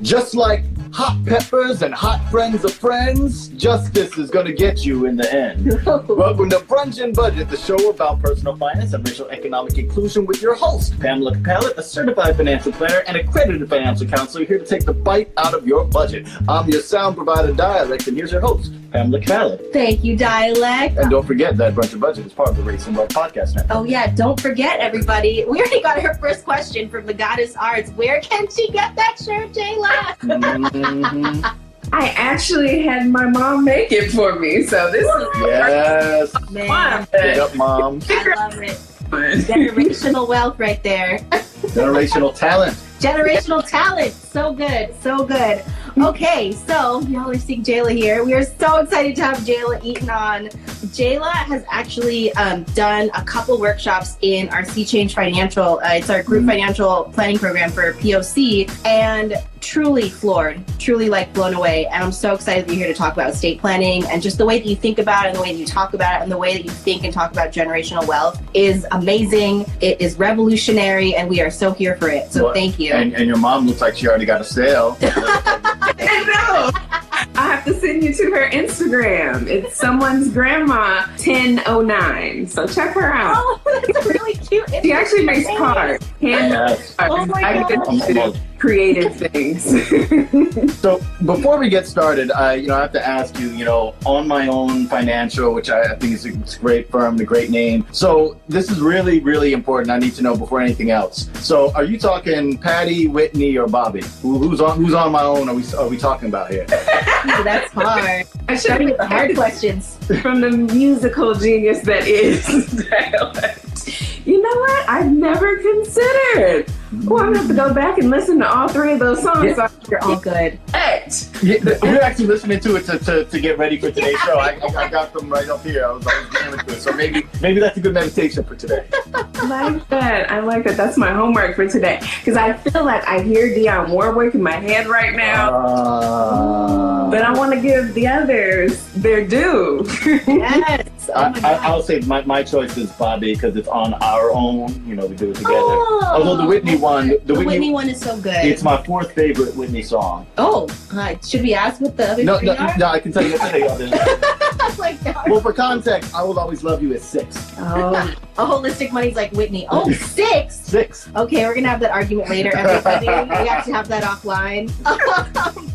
Just like hot peppers and hot friends of friends, justice is gonna get you in the end. Welcome to Brunch and Budget, the show about personal finance and racial economic inclusion with your host, Pamela Capallet, a certified financial planner and accredited financial counselor here to take the bite out of your budget. I'm your sound provider, Dialect, and here's your host, Pamela Capallet. Thank you, Dialect. And don't forget that Brunch and Budget is part of the Race and Wealth Podcast Network. Oh yeah, don't forget, everybody. We already got her first question from the Goddess Arts. Where can she get that shirt, Jayla? Mm-hmm. I actually had my mom make it for me, so this is Yes. Man, Pick up, Mom. I love it. Generational wealth right there. Generational talent. Generational talent. So good. So good. Okay, so y'all are seeing Jala here. We are so excited to have Jala Eaton on. Jala has actually done a couple workshops in our Sea Change Financial. It's our group financial planning program for POC, and truly floored, truly like blown away. And I'm so excited that you're here to talk about estate planning, and just the way that you think about it and the way that you talk about it and the way that you think and talk about generational wealth is amazing. It is revolutionary, and we are so here for it. So thank you. And your mom looks like she already got a sale. I know. I have to send you to her Instagram. It's someone's grandma 1009. So check her out. Oh, that's really cute. She actually makes cards. Yes. Oh my I get to do creative things. So before we get started, I have to ask you, On My Own Financial, which I think is a great firm, a great name. So this is really, really important. I need to know before anything else. So are you talking Patty, Whitney, or Bobby? Who's on my own? Are we talking about here? That's hard. I should Starting with the hard questions. From the musical genius that is Dialect. You know what? I've never considered. Well, I'm gonna have to go back and listen to all three of those songs. Yeah. You're all good. We're actually listening to it to get ready for today's show. I got them right up here. I was jamming to it. So maybe that's a good meditation for today. I like that. That's my homework for today. Because I feel like I hear Dionne Warwick in my head right now. But I want to give the others their due. Yes. Oh my God. I'll say my choice is Bobby because it's on our own. We do it together. Although the Whitney one, the Whitney one is so good. It's my fourth favorite Whitney song. Oh, should we ask what the other three are? No, I can tell you what the others Oh my God. Well, for context, I Will Always Love You is 6. Oh, a holistic money's like Whitney. Oh, 6. 6. Okay, we're gonna have that argument later, everybody. We have to have that offline.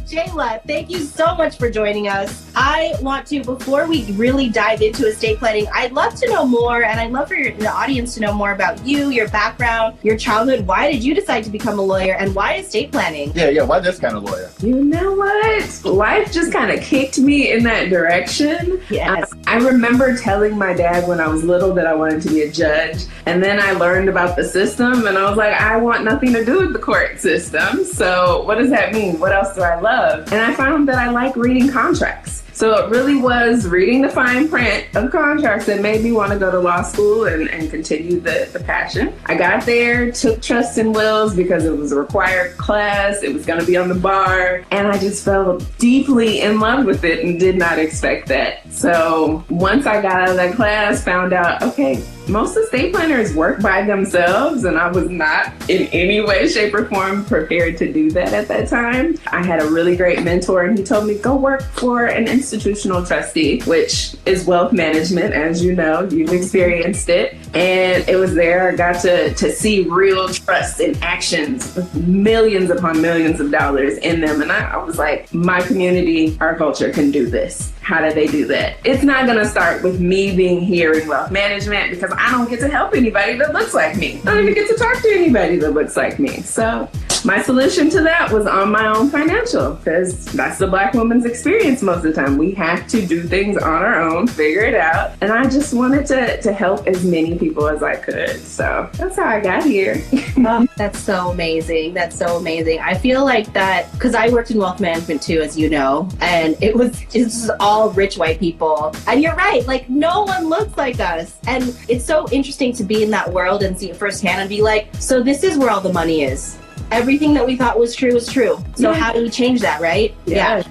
Jayla, thank you so much for joining us. I want to, before we really dive into estate planning, I'd love to know more, and I'd love for the audience to know more about you, your background, your childhood. Why did you decide to become a lawyer, and why estate planning? Yeah, why this kind of lawyer? You know what? Life just kind of kicked me in that direction. Yes. I remember telling my dad when I was little that I wanted to be a judge, and then I learned about the system, and I was like, I want nothing to do with the court system. So what does that mean? What else do I love? And I found that I like reading contracts. So it really was reading the fine print of contracts that made me want to go to law school and continue the passion. I got there, took trust and wills because it was a required class. It was going to be on the bar. And I just fell deeply in love with it and did not expect that. So once I got out of that class, found out, okay, most estate planners work by themselves, and I was not in any way, shape, or form prepared to do that at that time. I had a really great mentor, and he told me, go work for an institutional trustee, which is wealth management, as you know, you've experienced it. And it was there I got to see real trust in actions with millions upon millions of dollars in them. And I was like, my community, our culture can do this. How do they do that? It's not going to start with me being here in wealth management because I don't get to help anybody that looks like me. I don't even get to talk to anybody that looks like me. So my solution to that was On My Own Financial, because that's the Black woman's experience most of the time. We have to do things on our own, figure it out. And I just wanted to help as many people as I could. So that's how I got here. Oh, that's so amazing. That's so amazing. I feel like that, because I worked in wealth management too, as you know, and it's all rich white people. And you're right, like no one looks like us. And it's so interesting to be in that world and see it firsthand and be like, so this is where all the money is. Everything that we thought was true is true. So how do we change that, right? Yeah.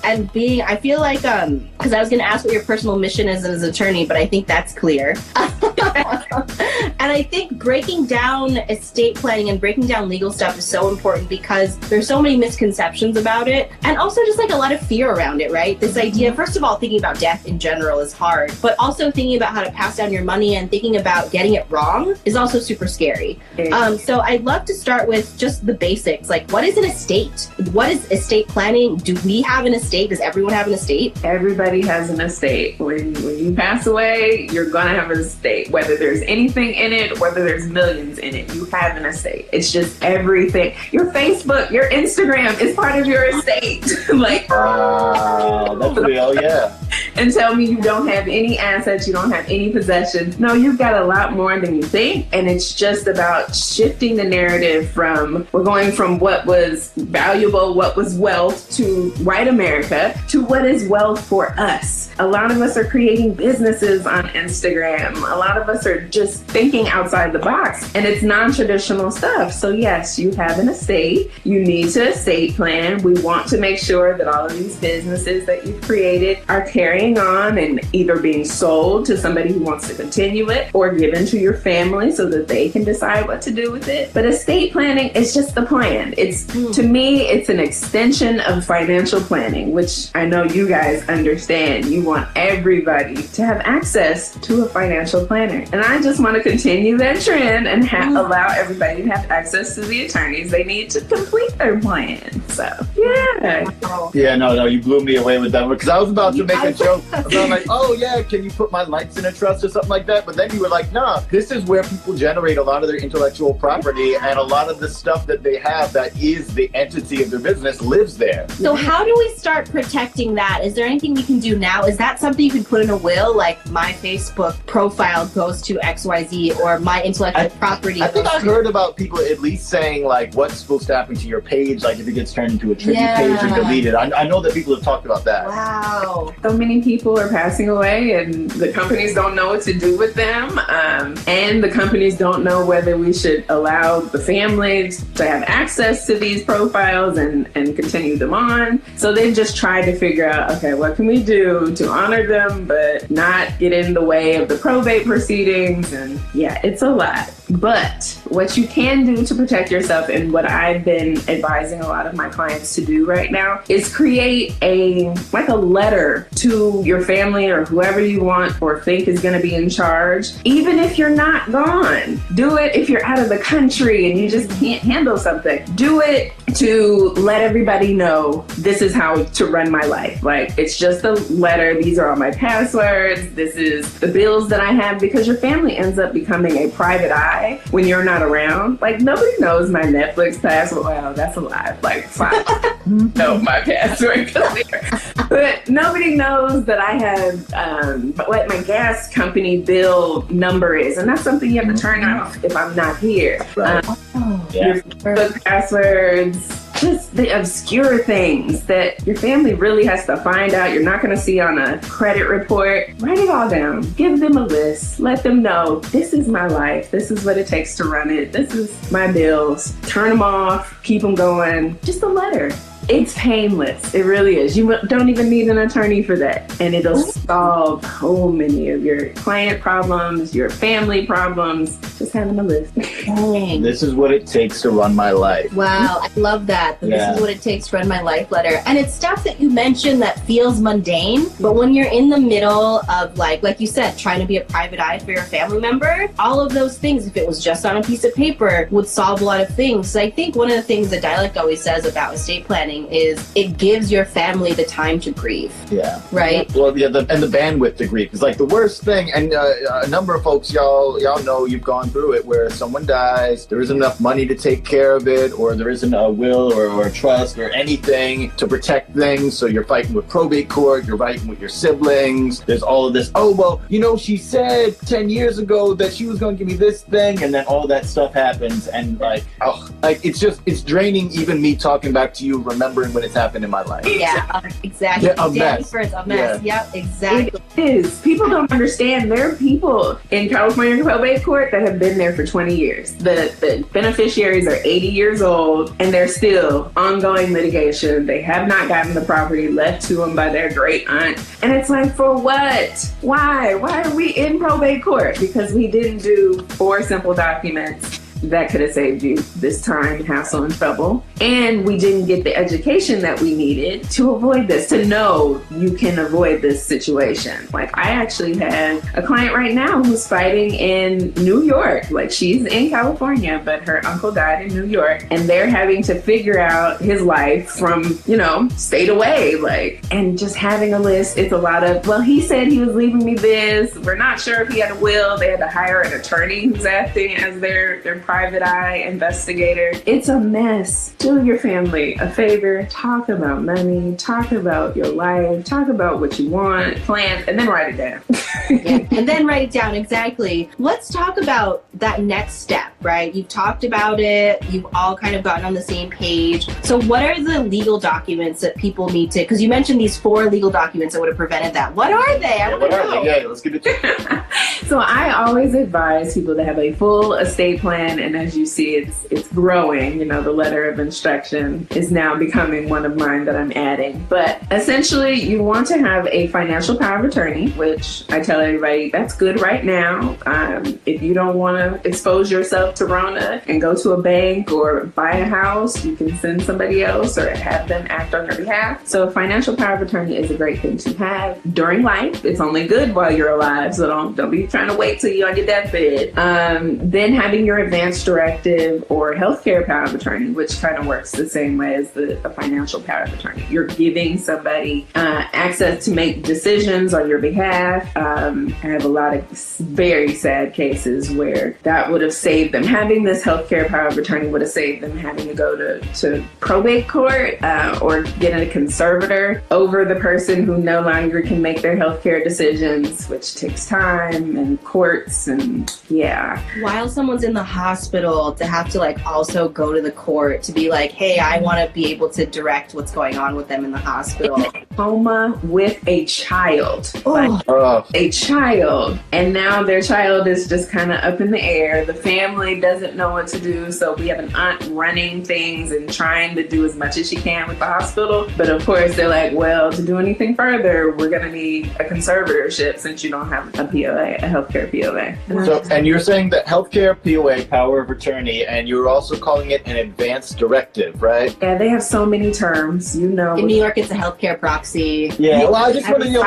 And I feel like, because I was going to ask what your personal mission is as an attorney, but I think that's clear. And I think breaking down estate planning and breaking down legal stuff is so important because there's so many misconceptions about it, and also just like a lot of fear around it, right? This idea, first of all, thinking about death in general is hard, but also thinking about how to pass down your money and thinking about getting it wrong is also super scary. So I'd love to start with just the basics. Like, what is an estate? What is estate planning? Do we have an estate? Does everyone have an estate? Everybody has an estate. When you pass away, you're gonna have an estate. Whether there's anything in it, whether there's millions in it, you have an estate. It's just everything. Your Facebook, your Instagram is part of your estate. Like, that's real, yeah. And tell me you don't have any assets, you don't have any possessions. No, you've got a lot more than you think. And it's just about shifting the narrative from, we're going from what was valuable, what was wealth to white America to what is wealth for us. A lot of us are creating businesses on Instagram. A lot of us are just thinking outside the box, and it's non-traditional stuff. So yes, you have an estate. You need to estate plan. We want to make sure that all of these businesses that you've created are carrying on and either being sold to somebody who wants to continue it or given to your family so that they can decide what to do with it. But estate planning is just the plan. It's, to me, it's an extension of financial planning, which I know you guys understand. You want everybody to have access to a financial planner. And I just want to continue that trend and allow everybody to have access to the attorneys they need to complete their plan. So, yeah. Yeah, no, you blew me away with that one because I was about to make a joke about like, oh yeah, can you put my lights in a trust or something like that? But then you were like, nah, this is where people generate a lot of their intellectual property and a lot of the stuff that they have that is the entity of their business lives there. So how do we start protecting that? Is there anything we can do now? Is that something you can put in a will? Like, my Facebook profile goes to XYZ, or my intellectual property. I think I heard about people at least saying like what's supposed to happen to your page, like if it gets turned into a tribute page or deleted. I know that people have talked about that. Wow. So many people are passing away and the companies don't know what to do with them. And the companies don't know whether we should allow the families to have access to these profiles and continue them on. So they've just tried to figure out, okay, what can we do to honor them but not get in the way of the probate proceedings? And yeah, it's a lot. But what you can do to protect yourself, and what I've been advising a lot of my clients to do right now, is create a letter to your family or whoever you want or think is going to be in charge. Even if you're not gone, do it. If you're out of the country and you just can't handle something, do it to let everybody know this is how to run my life. Like, it's just a letter. These are all my passwords. This is the bills that I have, because your family ends up becoming a private eye when you're not around. Like, nobody knows my Netflix password. Well, that's a lie. Like, fine. know my password. But nobody knows that I have what my gas company bill number is. And that's something you have to turn off if I'm not here. Right. Your Facebook passwords, just the obscure things that your family really has to find out. You're not going to see on a credit report. Write it all down. Give them a list. Let them know, this is my life. This is what it takes to run it. This is my bills. Turn them off. Keep them going. Just a letter. It's painless. It really is. You don't even need an attorney for that. And it'll solve so many of your client problems, your family problems, just having a list. Dang. This is what it takes to run my life. Wow, I love that. Yeah. This is what it takes to run my life letter. And it's stuff that you mentioned that feels mundane, but when you're in the middle of like you said, trying to be a private eye for your family member, all of those things, if it was just on a piece of paper, would solve a lot of things. So I think one of the things that Dialect always says about estate planning is it gives your family the time to grieve. Yeah. Right? Well, yeah, and the bandwidth to grieve is like the worst thing. And a number of folks, y'all know you've gone through it, where someone dies, there isn't enough money to take care of it, or there isn't a will or a trust or anything to protect things. So you're fighting with probate court, you're fighting with your siblings. There's all of this, oh, well, she said 10 years ago that she was going to give me this thing, and then all that stuff happens. And it's draining even me talking back to you, remembering remembering when it's happened in my life. Yeah, exactly. Yeah, a mess. Jennifer's a mess. Yeah. Yep, exactly. It is. People don't understand. There are people in California probate court that have been there for 20 years. The beneficiaries are 80 years old and they're still ongoing litigation. They have not gotten the property left to them by their great aunt. And it's like, for what? Why? Why are we in probate court? Because we didn't do 4 simple documents that could have saved you this time, hassle, and trouble. And we didn't get the education that we needed to avoid this, to know you can avoid this situation. Like, I actually have a client right now who's fighting in New York. Like, she's in California, but her uncle died in New York, and they're having to figure out his life from, state away. Like, and just having a list, it's a lot of, well, he said he was leaving me this. We're not sure if he had a will. They had to hire an attorney who's acting as their private eye investigator. It's a mess. Do your family a favor. Talk about money. Talk about your life. Talk about what you want, plan, and then write it down. Yeah, and then write it down, exactly. Let's talk about that next step, right? You've talked about it. You've all kind of gotten on the same page. So what are the legal documents that people need to, because you mentioned these 4 legal documents that would have prevented that. What are they? I want to know. Yeah, let's get it. So I always advise people to have a full estate plan, and as you see, it's growing. The letter of instruction is now becoming one of mine that I'm adding. But essentially, you want to have a financial power of attorney, which I tell everybody that's good right now. If you don't want to expose yourself to Rona and go to a bank or buy a house, you can send somebody else or have them act on your behalf. So a financial power of attorney is a great thing to have during life. It's only good while you're alive, so don't be trying to wait till you're on your deathbed. Then having your advance directive or healthcare power of attorney, which kind of works the same way as the financial power of attorney. You're giving somebody access to make decisions on your behalf. I have a lot of very sad cases where that would have saved them. Having this healthcare power of attorney would have saved them having to go to probate court or get a conservator over the person who no longer can make their healthcare decisions, which takes time and courts and yeah. While someone's in the hospital, to have to also go to the court to be like, hey, I want to be able to direct what's going on with them in the hospital. Coma with a child. Oh. A child. And now their child is just kind of up in the air. The family doesn't know what to do. So we have an aunt running things and trying to do as much as she can with the hospital. But of course, they're like, well, to do anything further, we're going to need a conservatorship since you don't have a POA, a healthcare POA. So, and you're saying that healthcare POA, power of attorney, and you're also calling it an advance directive, right? Yeah, they have so many terms, In New York, it's a healthcare proxy. Yeah, well, I just want to know.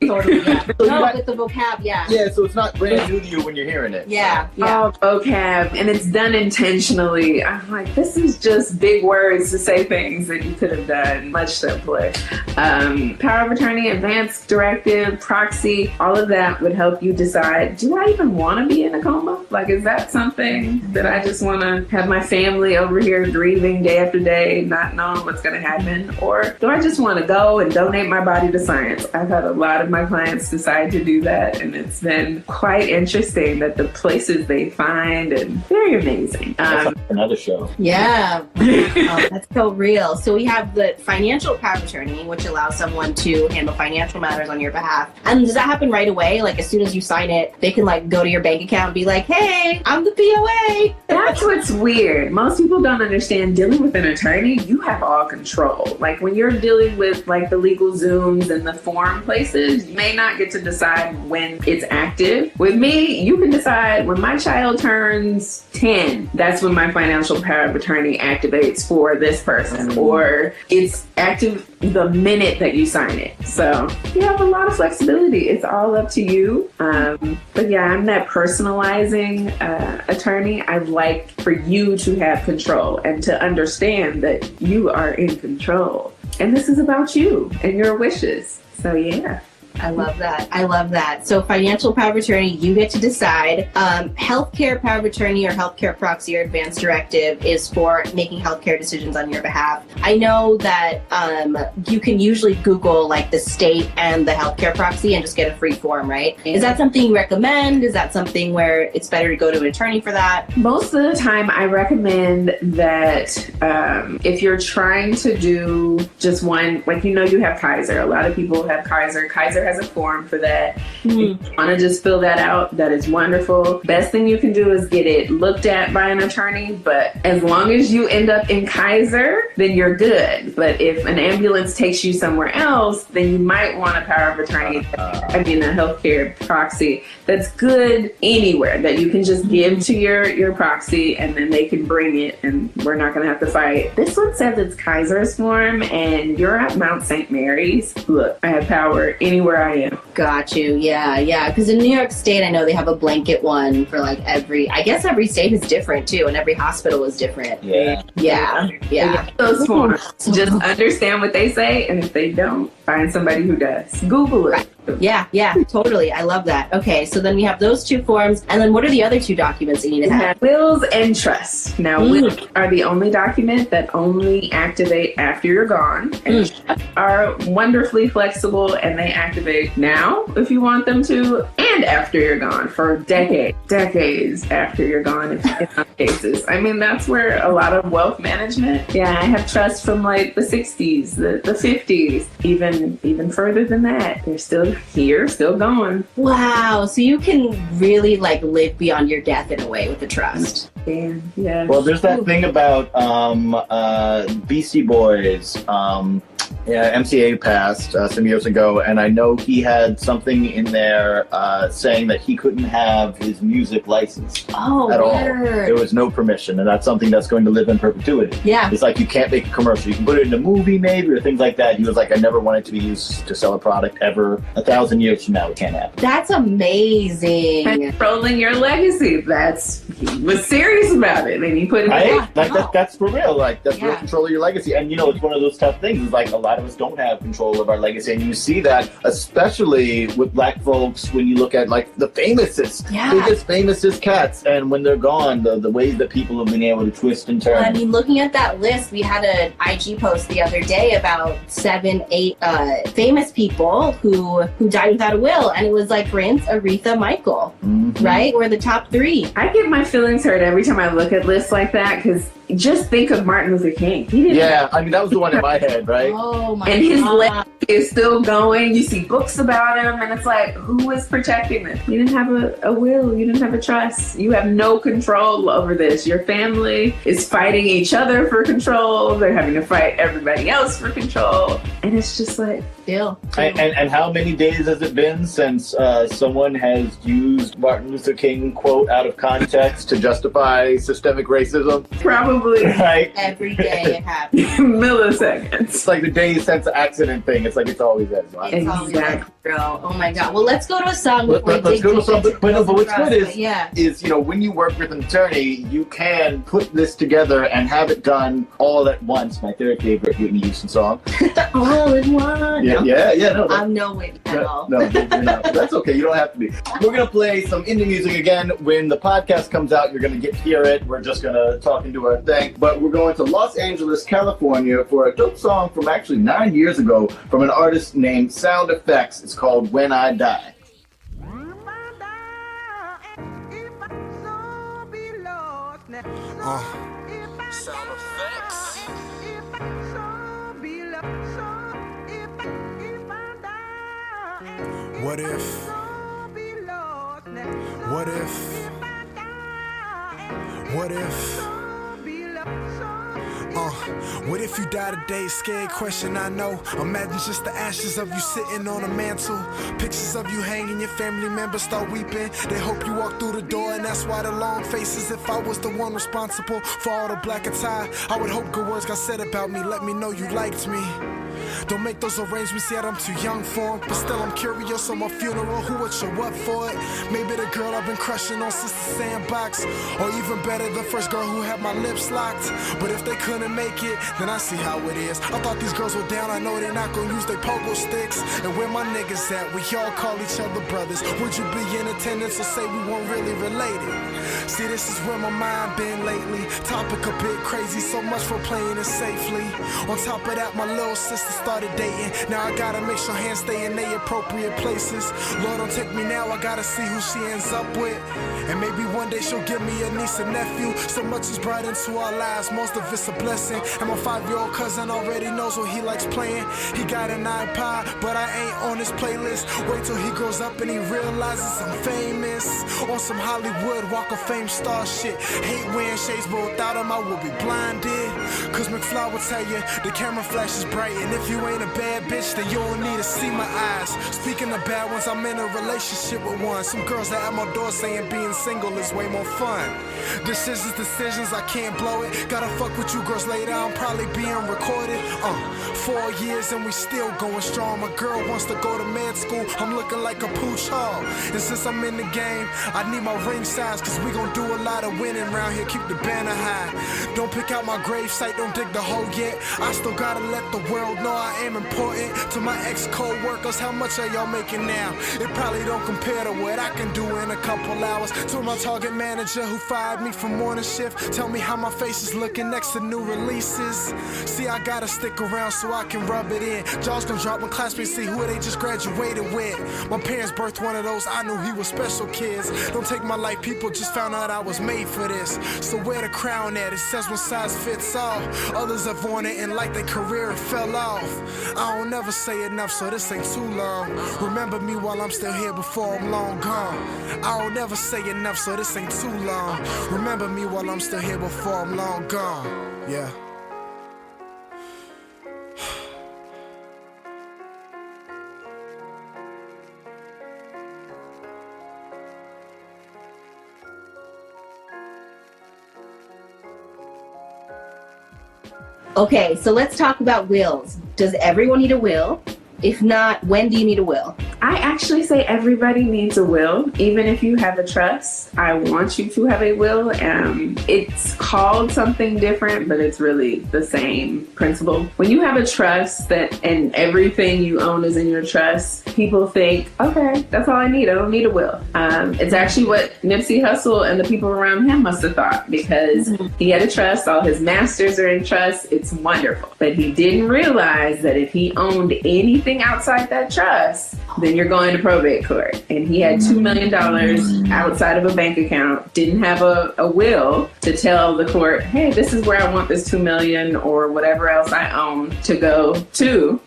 Totally, yeah. No, with the vocab, yeah. Yeah, so it's not brand new to you when you're hearing it. Yeah. Oh, vocab, and it's done intentionally. I'm like, this is just big words to say things that you could have done much simpler. Power of attorney, advance directive, proxy, all of that would help you decide, do I even want to be in a coma? Like, is that something that I just want to have my family over here grieving day after day, not knowing what's going to happen? Or do I just want to go and donate my body to science? I've had a lot of my clients decide to do that, and it's been quite interesting that the places they find, and very amazing. That's another show. Yeah. Oh, that's so real. So we have the financial power of attorney, which allows someone to handle financial matters on your behalf. And does that happen right away? Like, as soon as you sign it, they can go to your bank account and be like, hey, I'm the POA. That's what's weird. Most people don't understand, dealing with an attorney, you have all control. Like, when you're dealing with the legal Zooms and the form places, you may not get to decide when it's active. With me, you can decide when my child turns 10, that's when my financial power of attorney activates for this person, or it's active the minute that you sign it. So you have a lot of flexibility. It's all up to you. But yeah, I'm that personalizing attorney. I'd like for you to have control and to understand that you are in control. And this is about you and your wishes. So yeah. I love that. I love that. So financial power of attorney, you get to decide. Healthcare power of attorney or healthcare proxy or advance directive is for making healthcare decisions on your behalf. I know that you can usually Google like the state and the healthcare proxy and just get a free form, right? Yeah. Is that something you recommend? Is that something where it's better to go to an attorney for that? Most of the time, I recommend that if you're trying to do just one, like you have Kaiser. A lot of people have Kaiser. Kaiser has a form for that. If you want to just fill that out, that is wonderful. Best thing you can do is get it looked at by an attorney, but as long as you end up in Kaiser, then you're good. But if an ambulance takes you somewhere else, then you might want a power of attorney, a healthcare proxy that's good anywhere that you can just give to your proxy and then they can bring it and we're not going to have to fight. This one says it's Kaiser's form and you're at Mount St. Mary's. Look, I have power anywhere I am. Got you. Yeah. Because in New York State, I know they have a blanket one for like every state is different too, and every hospital is different. Yeah. Those forms. Just understand what they say, and if they don't, find somebody who does. Google it. Yeah, totally. I love that. Okay, so then we have those two forms, and then what are the other two documents that you need to have? Wills and trusts. Now, wills are the only document that only activate after you're gone, and trusts are wonderfully flexible, and they activate now if you want them to, and after you're gone for decades after you're gone in some cases. I mean, that's where a lot of wealth management. Yeah, I have trusts from like the 60s, the 50s, even further than that. They're still here, still going. Wow. So you can really like live beyond your death in a way with the trust. Yeah. Well, there's that thing about Beastie Boys. MCA passed some years ago, and I know he had something in there saying that he couldn't have his music licensed at all. There was no permission, and that's something that's going to live in perpetuity. Yeah. It's like you can't make a commercial. You can put it in a movie maybe or things like that. He was like, I never want it to be used to sell a product ever. 1,000 years from now, it can't happen. That's amazing. Controlling your legacy. He was serious about it, and he put it that's for real. Like, that's real control of your legacy. And, it's one of those tough things. It's like a lot of us don't have control of our legacy. And you see that, especially with Black folks, when you look at, like, the biggest famousest cats. And when they're gone, the ways that people have been able to twist and turn. I mean, looking at that list, we had an IG post the other day about 7-8 famous people who died without a will. And it was like Prince, Aretha, Michael, right? We're the top 3. I get my feelings hurt every time I look at lists like that because just think of Martin Luther King. I mean, that was the one in my head, right? Oh my And his God. legacy is still going. You see books about him, and it's like, who was protecting this? You didn't have a will. You didn't have a trust. You have no control over this. Your family is fighting each other for control. They're having to fight everybody else for control. And it's just like, And how many days has it been since someone has used Martin Luther King quote out of context to justify systemic racism? Probably right? Every day it happens. Milliseconds. It's like the day since the accident thing. It's like it's always that. It's always that, girl. Oh my God. Well, let's go to a song. Let's go to something. But what's good is yeah. When you work with an attorney, you can put this together and have it done all at once. My third favorite Whitney Houston song. All in one. No, I'm no Whitney at all. No, you're not. That's okay. You don't have to be. We're going to play some indie music again. When the podcast comes out, you're going to hear it. We're just going to talk and do our thing. But we're going to Los Angeles, California for a dope song from actually 9 years ago from an artist named Sound Effects. It's called When I Die. Sound Effects. What if? What if? What if? What if you die today? Scared question, I know. Imagine just the ashes of you sitting on a mantle. Pictures of you hanging, your family members start weeping. They hope you walk through the door, and that's why the long faces. If I was the one responsible for all the black attire, I would hope good words got said about me. Let me know you liked me. Don't make those arrangements yet, I'm too young for 'em. But still I'm curious on my funeral, who would show up for it? Maybe the girl I've been crushing on since the sandbox, or even better, the first girl who had my lips locked. But if they couldn't make it, then I see how it is. I thought these girls were down, I know they're not gonna use their pogo sticks. And where my niggas at, we all call each other brothers. Would you be in attendance or say we weren't really related? See, this is where my mind been lately. Topic a bit crazy, so much for playing it safely. On top of that, my little sister started dating. Now I gotta make sure hands stay in their appropriate places. Lord, don't take me now, I gotta see who she ends up with. And maybe one day she'll give me a niece and nephew. So much is brought into our lives, most of it's a blessing. And my 5-year-old cousin already knows what he likes playing. He got an iPod, but I ain't on his playlist. Wait till he grows up and he realizes I'm famous. On some Hollywood Walk of Fame star shit. Hate wearing shades, but without them I would be blinded. Cause McFly will tell you, the camera flash is bright. And if you ain't a bad bitch, then you don't need to see my eyes. Speaking of bad ones, I'm in a relationship with one. Some girls that at my door saying being single is way more fun. Decisions, I can't blow it. Gotta fuck with you girls later, I'm probably being recorded. 4 years and we still going strong. My girl wants to go to med school, I'm looking like a pooch hall. And since I'm in the game, I need my ring size, cause we gon' do a lot of winning around here, keep the banner high. Don't pick out my gravesite, don't dig the hole yet. I still gotta let the world know I am important. To my ex-co-workers, how much are y'all making now? It probably don't compare to what I can do in a couple hours. To my target manager who fired me from morning shift, tell me how my face is looking next to new releases. See, I gotta stick around so I can rub it in. Jaws gonna drop my classmates, see who they just graduated with. My parents birthed one of those, I knew he was special kids. Don't take my life, people just found out I was made for this. So where the crown at? It says one size fits all. Others have worn it and like their career fell off. I don't never say enough, so this ain't too long. Remember me while I'm still here before I'm long gone. I don't never say enough, so this ain't too long. Remember me while I'm still here before I'm long gone. Yeah. Okay, so let's talk about wills. Does everyone need a will? If not, when do you need a will? I actually say everybody needs a will, even if you have a trust. I want you to have a will. It's called something different, but it's really the same principle. When you have a trust and everything you own is in your trust, people think, okay, that's all I need. I don't need a will. It's actually what Nipsey Hussle and the people around him must have thought, because he had a trust. All his masters are in trust. It's wonderful. But he didn't realize that if he owned anything outside that trust, then you're going to probate court. And he had $2 million outside of a bank account, didn't have a will to tell the court, hey, this is where I want this $2 million or whatever else I own to go to.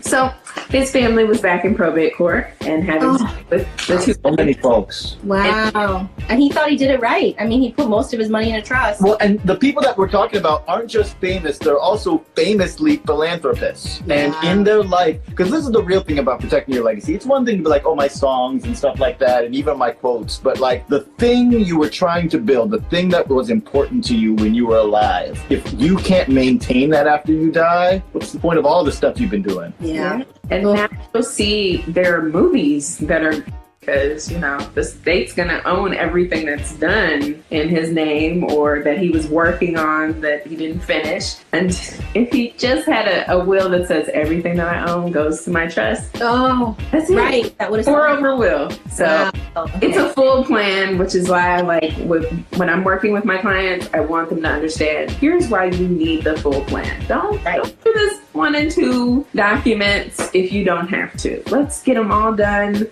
So his family was back in probate court and having with the two. So many folks. Wow. And he thought he did it right. I mean, he put most of his money in a trust. Well, and the people that we're talking about aren't just famous, they're also famously philanthropists. Yeah. And in their life, because this is the real thing about protecting your legacy. It's one thing to be like, oh, my songs and stuff like that, and even my quotes, but like the thing you were trying to build, the thing that was important to you when you were alive, if you can't maintain that after you die, what's the point of all the stuff you've been doing? Yeah. And now you'll see there are movies that are, because, you know, the state's going to own everything that's done in his name or that he was working on that he didn't finish. And if he just had a will that says everything that I own goes to my trust. Oh, that's it. Right. That would have Pour over will. So wow. Okay. It's a full plan, which is why I like when I'm working with my clients, I want them to understand, here's why you need the full plan. Don't do this 1 and 2 documents if you don't have to. Let's get them all done.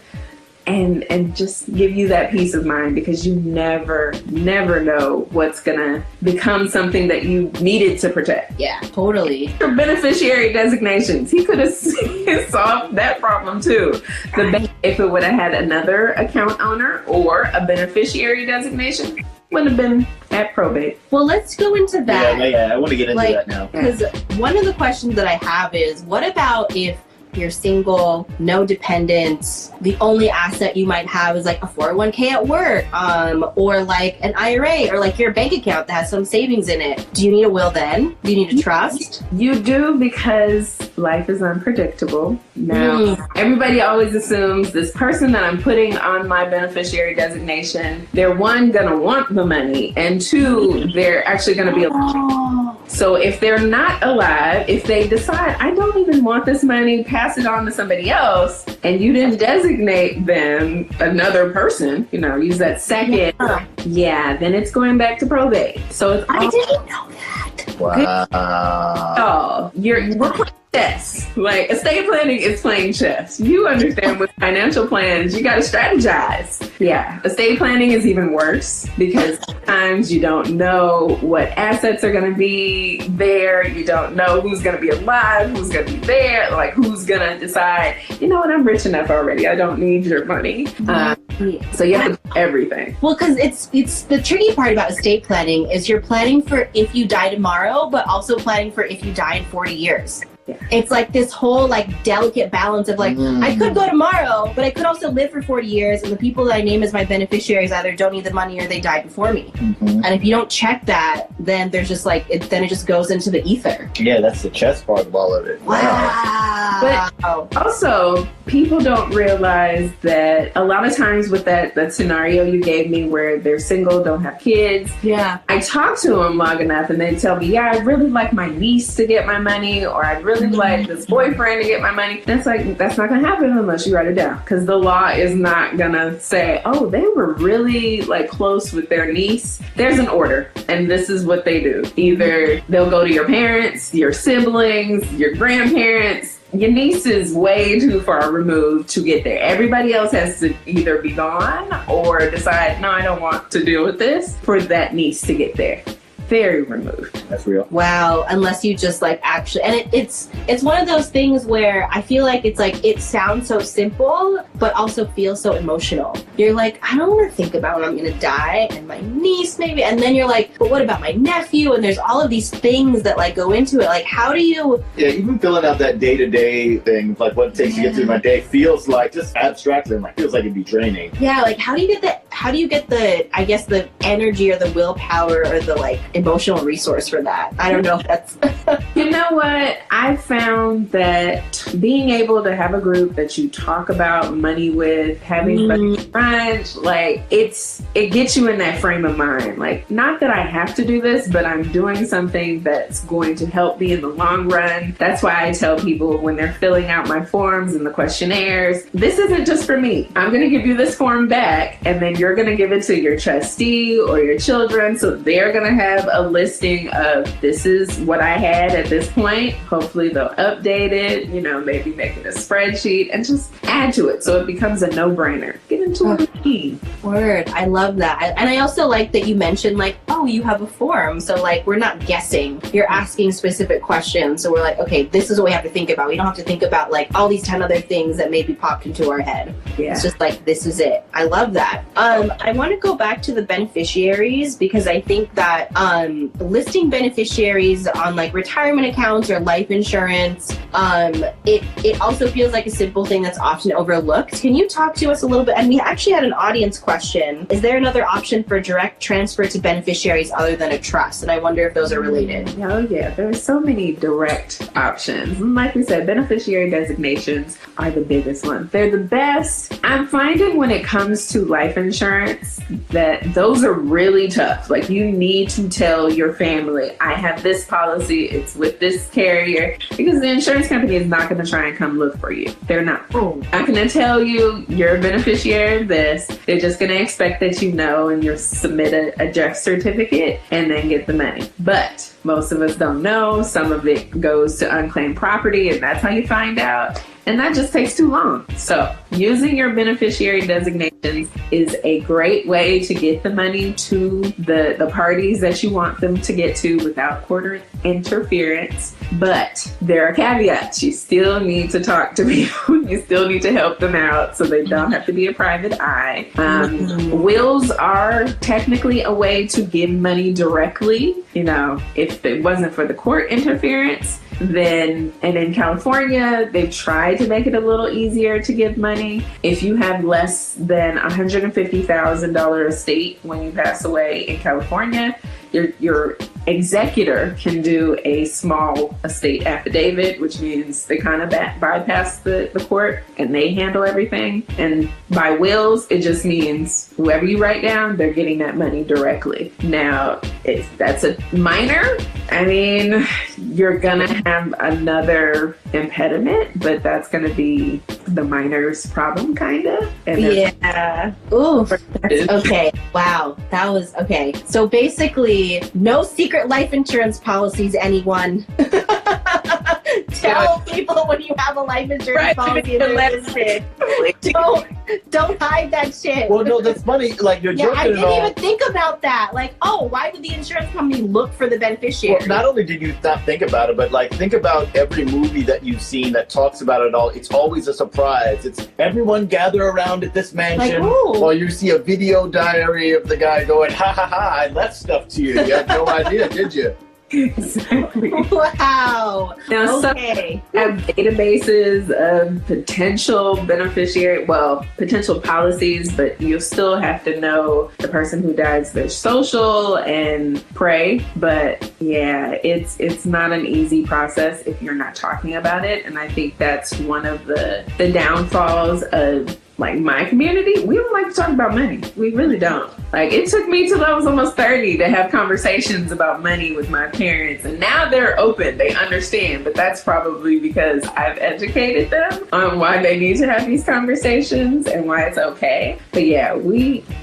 And just give you that peace of mind, because you never know what's gonna become something that you needed to protect. Yeah, totally. For beneficiary designations, he could have solved that problem too. The bank, if it would have had another account owner or a beneficiary designation, would have been at probate. Well, let's go into that. Yeah, I want to get into that now. Because one of the questions that I have is, what about if you're single, no dependents, the only asset you might have is like a 401k at work, or like an IRA, or like your bank account that has some savings in it. Do you need a will then? Do you need a trust? You do, because life is unpredictable. Now, everybody always assumes this person that I'm putting on my beneficiary designation, they're one, gonna want the money, and two, they're actually gonna be alive. So if they're not alive, if they decide, I don't even want this money, pass it on to somebody else, and you didn't designate them another person, use that second, then it's going back to probate. So it's I didn't know that. Wow. We're playing chess. Like, estate planning is playing chess. You understand with financial plans, you got to strategize. Yeah, estate planning is even worse, because sometimes you don't know what assets are going to be there. You don't know who's going to be alive, who's going to be there, like who's going to decide, you know what, I'm rich enough already. I don't need your money. So you have to do everything. Well, because it's the tricky part about estate planning is you're planning for if you die tomorrow, but also planning for if you die in 40 years. Yeah. It's like this whole like delicate balance of like, I could go tomorrow, but I could also live for 40 years, and the people that I name as my beneficiaries either don't need the money or they died before me. And if you don't check that, then there's just like, then it just goes into the ether. Yeah, that's the chess part of all of it. Wow. But also, people don't realize that a lot of times with that scenario you gave me where they're single, don't have kids. Yeah. I talk to them long enough and they tell me, yeah, I'd really like my niece to get my money, or I'd really like this boyfriend to get my money. That's not going to happen unless you write it down, because the law is not going to say, oh, they were really like close with their niece. There's an order, and this is what they do. Either they'll go to your parents, your siblings, your grandparents. Your niece is way too far removed to get there. Everybody else has to either be gone or decide, no, I don't want to deal with this, for that niece to get there. Very removed. That's real. Wow. Unless you just like actually, and it's one of those things where I feel like it's like, it sounds so simple, but also feels so emotional. You're like, I don't want to think about when I'm going to die and my niece maybe. And then you're like, but what about my nephew? And there's all of these things that like go into it. Like, how do you? Yeah, even filling out that day-to-day thing, like what it takes to get through my day, feels like, just abstractly, like feels like it'd be draining. Yeah, like how do you get the I guess the energy or the willpower or the like emotional resource for that? I don't know if that's You know what? I found that being able to have a group that you talk about money with, having money brunch, like it gets you in that frame of mind. Like, not that I have to do this, but I'm doing something that's going to help me in the long run. That's why I tell people when they're filling out my forms and the questionnaires, this isn't just for me. I'm going to give you this form back, and then you're going to give it to your trustee or your children, so they're going to have a listing of, this is what I had at this point. Hopefully they'll update it, maybe make it a spreadsheet and just add to it so it becomes a no-brainer. Get into a routine. Word. I love that. And I also like that you mentioned like, oh, you have a form. So like, we're not guessing. You're asking specific questions. So we're like, okay, this is what we have to think about. We don't have to think about like all these 10 other things that maybe popped into our head. Yeah. It's just like, this is it. I love that. I want to go back to the beneficiaries, because I think that listing beneficiaries on like retirement accounts or life insurance, it also feels like a simple thing that's often overlooked. Can you talk to us a little bit? And we actually had an audience question. Is there another option for direct transfer to beneficiaries other than a trust? And I wonder if those are related. Oh yeah, there's so many direct options. Like we said, beneficiary designations are the biggest ones. They're the best. I'm finding when it comes to life insurance that those are really tough. Like, you need to tell your family, I have this policy, it's with this carrier, because the insurance company is not going to try and come look for you. They're not. I'm going to tell you you're a beneficiary of this. They're just going to expect that you know, and you'll submit a death certificate and then get the money. But most of us don't know. Some of it goes to unclaimed property, and that's how you find out. And that just takes too long. So using your beneficiary designations is a great way to get the money to the parties that you want them to get to without court interference. But there are caveats. You still need to talk to people. You still need to help them out so they don't have to be a private eye. Wills are technically a way to give money directly. If if it wasn't for the court interference, then, and in California, they've tried to make it a little easier to give money. If you have less than $150,000 estate when you pass away in California, your executor can do a small estate affidavit, which means they kind of bypass the court and they handle everything. And by wills, it just means whoever you write down, they're getting that money directly. Now, if that's a minor, I mean, you're gonna have another impediment, but that's gonna be the minor's problem, kind of. Yeah. Ooh. Okay. Wow. That was okay. So basically, no secret life insurance policies, anyone. Tell people when you have a life insurance policy and they're listed. Don't hide that shit. Well, no, that's funny. Like, you're joking I and didn't all. even think about that. Like, oh, why would the insurance company look for the beneficiary? Well, not only did you not think about it, but like think about every movie that you've seen that talks about it all. It's always a surprise. It's everyone gather around at this mansion while you see a video diary of the guy going, ha ha ha, I left stuff to you. You had no idea, did you? Exactly. Wow. Now, okay. some have databases of potential potential policies, but you'll still have to know the person who dies, their social, and pray. But yeah, it's not an easy process if you're not talking about it. And I think that's one of the downfalls of like my community. We don't like to talk about money. We really don't. Like, it took me till I was almost 30 to have conversations about money with my parents. And now they're open. They understand. But that's probably because I've educated them on why they need to have these conversations and why it's okay. But yeah,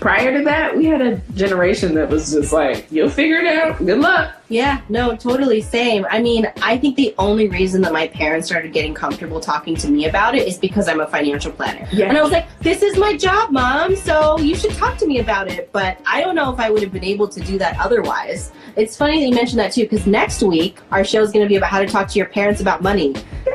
prior to that, we had a generation that was just like, you'll figure it out. Good luck. Yeah, no, totally same. I mean, I think the only reason that my parents started getting comfortable talking to me about it is because I'm a financial planner. Yeah. And I was like, this is my job, Mom, so you should talk to me about it. But I don't know if I would have been able to do that otherwise. It's funny that you mentioned that too, because next week our show is going to be about how to talk to your parents about money.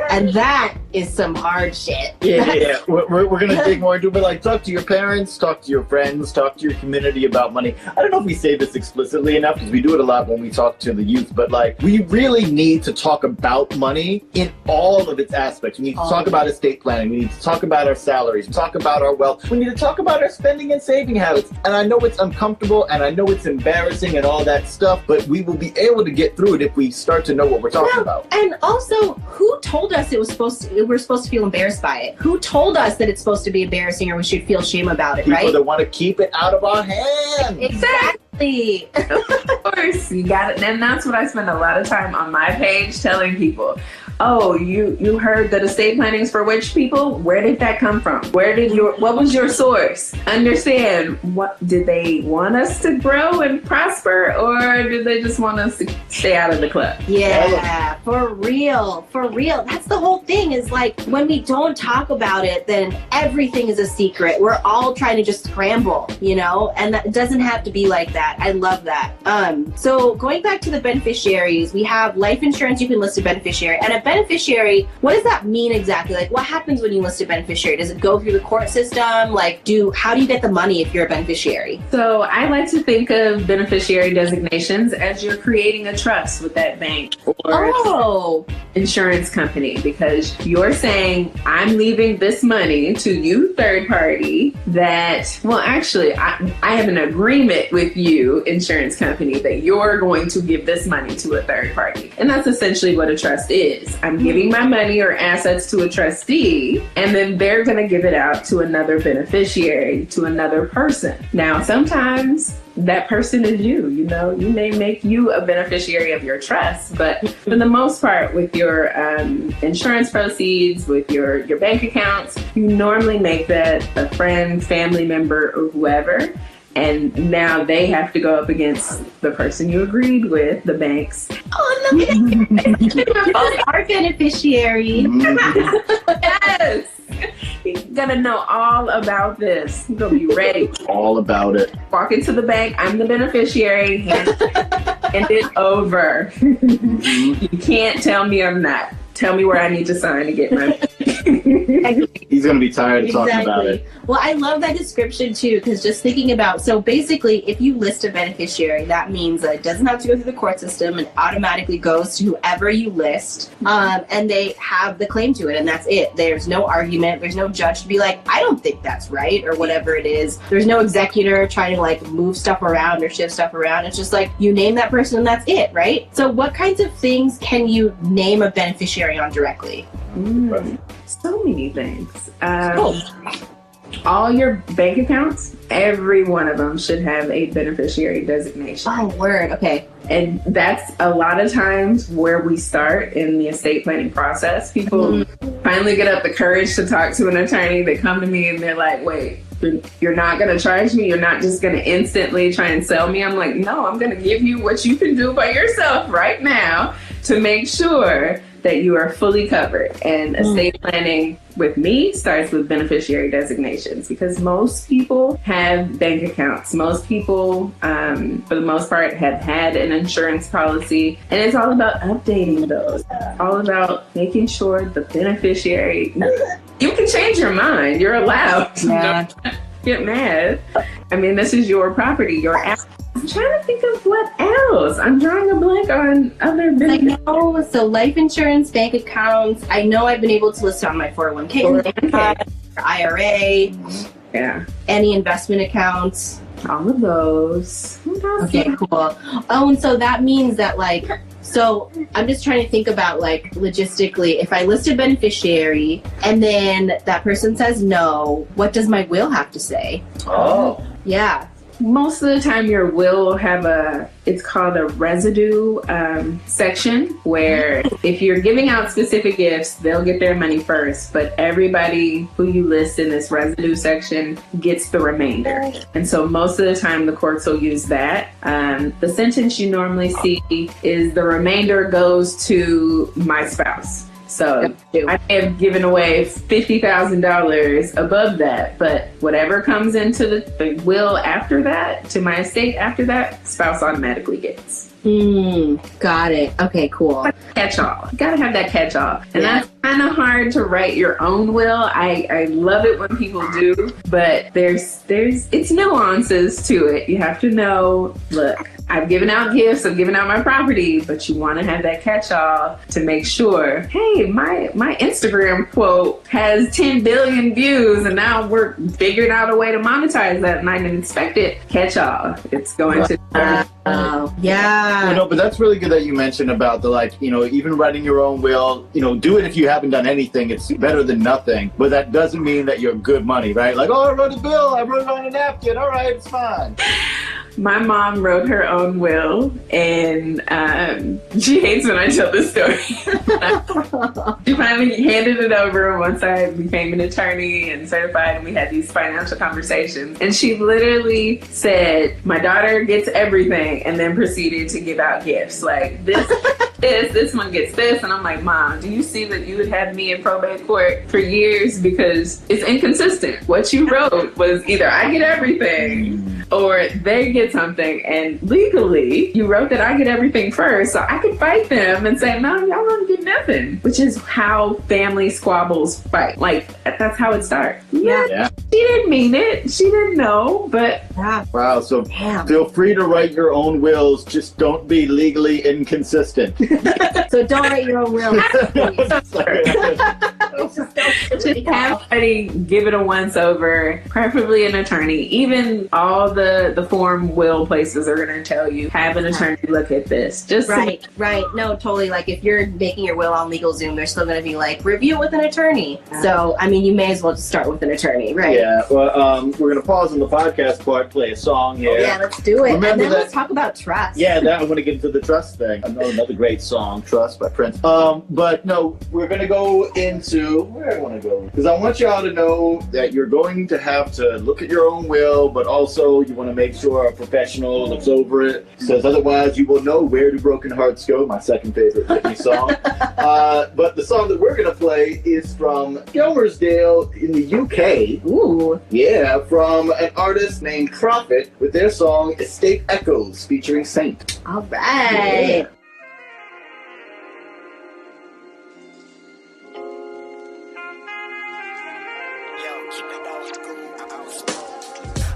And that is some hard shit. Yeah. We're going to dig more into it, but like, talk to your parents, talk to your friends, talk to your community about money. I don't know if we say this explicitly enough, because we do it a lot when we talk to the youth, but like, we really need to talk about money in all of its aspects. We need to talk about estate planning. We need to talk about our salaries, talk about our wealth. We need to talk about our spending and saving habits. And I know it's uncomfortable and I know it's embarrassing and all that stuff, but we will be able to get through it if we start to know what we're talking about. And also, who told us we're supposed to feel embarrassed by it? Who told us that it's supposed to be embarrassing or we should feel shame about it, right? People that want to keep it out of our hands. Exactly. Of course, you got it. And that's what I spend a lot of time on my page telling people. Oh, you heard that estate planning is for rich people? Where did that come from? What was your source? Understand, what did they want us to grow and prosper, or did they just want us to stay out of the club? Yeah, for real. That's the whole thing, is like, when we don't talk about it, then everything is a secret. We're all trying to just scramble, and that doesn't have to be like that. I love that. So going back to the beneficiaries, we have life insurance. You can list a beneficiary, and a beneficiary, what does that mean exactly? Like, what happens when you list a beneficiary? Does it go through the court system? Like, how do you get the money if you're a beneficiary? So I like to think of beneficiary designations as you're creating a trust with that bank or insurance company, because you're saying, I'm leaving this money to you, third party, that, well, actually, I have an agreement with you, insurance company, that you're going to give this money to a third party. And that's essentially what a trust is. I'm giving my money or assets to a trustee, and then they're going to give it out to another beneficiary, to another person. Now, sometimes that person is you may make you a beneficiary of your trust, but for the most part, with your insurance proceeds, with your bank accounts, you normally make that a friend, family member, or whoever. And now they have to go up against the person you agreed with, the banks. Oh, no, our beneficiary. Yes. You're gonna know all about this. You're gonna be ready. All about it. Walk into the bank. I'm the beneficiary. Hand it over. You can't tell me I'm not. Tell me where I need to sign to get my money. He's going to be tired of talking about it. Well, I love that description too, because just thinking about, so basically, if you list a beneficiary, that means that it doesn't have to go through the court system. It automatically goes to whoever you list, and they have the claim to it, and that's it. There's no argument. There's no judge to be like, I don't think that's right, or whatever it is. There's no executor trying to like move stuff around or shift stuff around. It's just like, you name that person and that's it, right? So what kinds of things can you name a beneficiary on directly? So many things. All your bank accounts, every one of them should have a beneficiary designation. Oh, word. Okay. And that's a lot of times where we start in the estate planning process. People finally get up the courage to talk to an attorney. They come to me and they're like, wait, you're not going to charge me? You're not just going to instantly try and sell me? I'm like, no, I'm going to give you what you can do by yourself right now to make sure that you are fully covered. And estate planning with me starts with beneficiary designations, because most people have bank accounts. Most people, for the most part, have had an insurance policy, and it's all about updating those. It's all about making sure the beneficiary, you can change your mind. You're allowed to not get mad. I mean, this is your property, your asset. I'm trying to think of what else. I'm drawing a blank on other business. I know. So life insurance, bank accounts. I know I've been able to list on my 401k, IRA. Yeah. Any investment accounts. All of those. Okay, cool. Oh, and so that means that like, so I'm just trying to think about like logistically, if I list a beneficiary and then that person says no, what does my will have to say? Oh. Yeah. Most of the time your will will have it's called a residue section, where if you're giving out specific gifts, they'll get their money first, but everybody who you list in this residue section gets the remainder. And so most of the time the courts will use that. The sentence you normally see is the remainder goes to my spouse. So I may have given away $50,000 above that, but whatever comes into the will after that, to my estate after that, spouse automatically gets. Got it. Okay, cool. Catch-all. You gotta have that catch-all. And that's kind of hard to write your own will. I love it when people do, but it's nuances to it. You have to know, look, I've given out gifts, I've given out my property, but you want to have that catch-all to make sure, hey, my Instagram quote has 10 billion views and now we're figuring out a way to monetize that and I didn't expect it. Catch-all. It's going to... yeah. You know, but that's really good that you mentioned about the, like, you know, even writing your own will, you know, do it if you haven't done anything. It's better than nothing. But that doesn't mean that you're good money, right? Like, oh, I wrote a bill. I wrote it on a napkin. All right, it's fine. My mom wrote her own will, and she hates when I tell this story. She finally handed it over once I became an attorney and certified, and we had these financial conversations. And she literally said, my daughter gets everything, and then proceeded to give out gifts. Like, this one gets this. And I'm like, Mom, do you see that you would have me in probate court for years? Because it's inconsistent. What you wrote was either I get everything or they get something, and legally you wrote that I get everything first, so I could fight them and say, no, y'all don't get nothing, which is how family squabbles fight. Like, that's how it starts. Yeah. She didn't mean it, she didn't know, but wow. So feel free to write your own wills, just don't be legally inconsistent. So don't write your own will. Just have somebody give it a once over, preferably an attorney. Even all the form will places are going to tell you, have an attorney look at this. Just right. No, totally. Like if you're making your will on LegalZoom, they're still going to be like, review it with an attorney. So, I mean, you may as well just start with an attorney, right? Yeah. Well, we're going to pause on the podcast part, play a song here. Yeah, let's do it. Remember and then that, let's talk about trust. Yeah, that I'm going to get into the trust thing. Another great song, Trust by Prince. But no, we're going to go into where I want to go, because I want y'all to know that you're going to have to look at your own will, but also you want to make sure a professional looks over it, because otherwise you will know where do broken hearts go, my second favorite Whitney song. But the song that we're going to play is from Gilmersdale in the UK. Ooh. Yeah, from an artist named Prophet with their song Estate Echoes featuring Saint. All right. Yeah.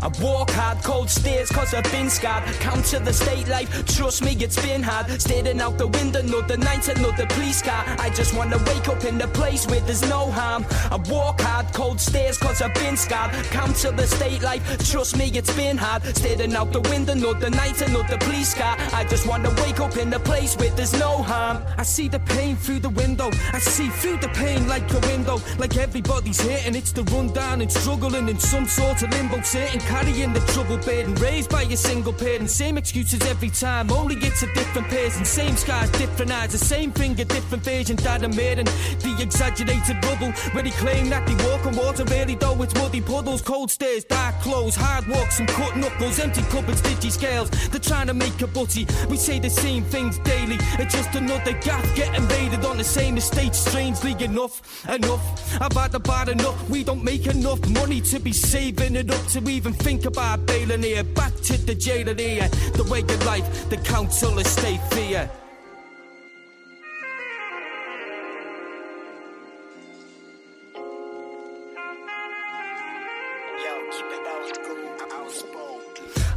I walk hard, cold stairs, cause I've been scarred. Count to the state life, trust me, it's been hard. Staring out the window, another night, another police car. I just wanna wake up in a place where there's no harm. I walk hard, cold stairs, cause I've been scarred. Count to the state life, trust me, it's been hard. Staring out the window, another night, another police car. I just wanna wake up in a place where there's no harm. I see the pain through the window, I see through the pain like a window. Like everybody's hating, it's the rundown and struggling in some sort of limbo. Sitting carrying the trouble burden, raised by a single parent. Same excuses every time, only it's a different person. Same scars, different eyes, the same finger, different version that I made. And the exaggerated bubble where they claim that they walk on water, really though it's muddy puddles. Cold stairs, dark clothes, hard walk, some cut knuckles, empty cupboards, digi scales. They're trying to make a butty, we say the same things daily. It's just another gaff getting raided on the same estate. Strangely enough, I've had about enough. We don't make enough money to be saving it up to even think about bailing here. Back to the jailer here, the way of life, the council estate fear.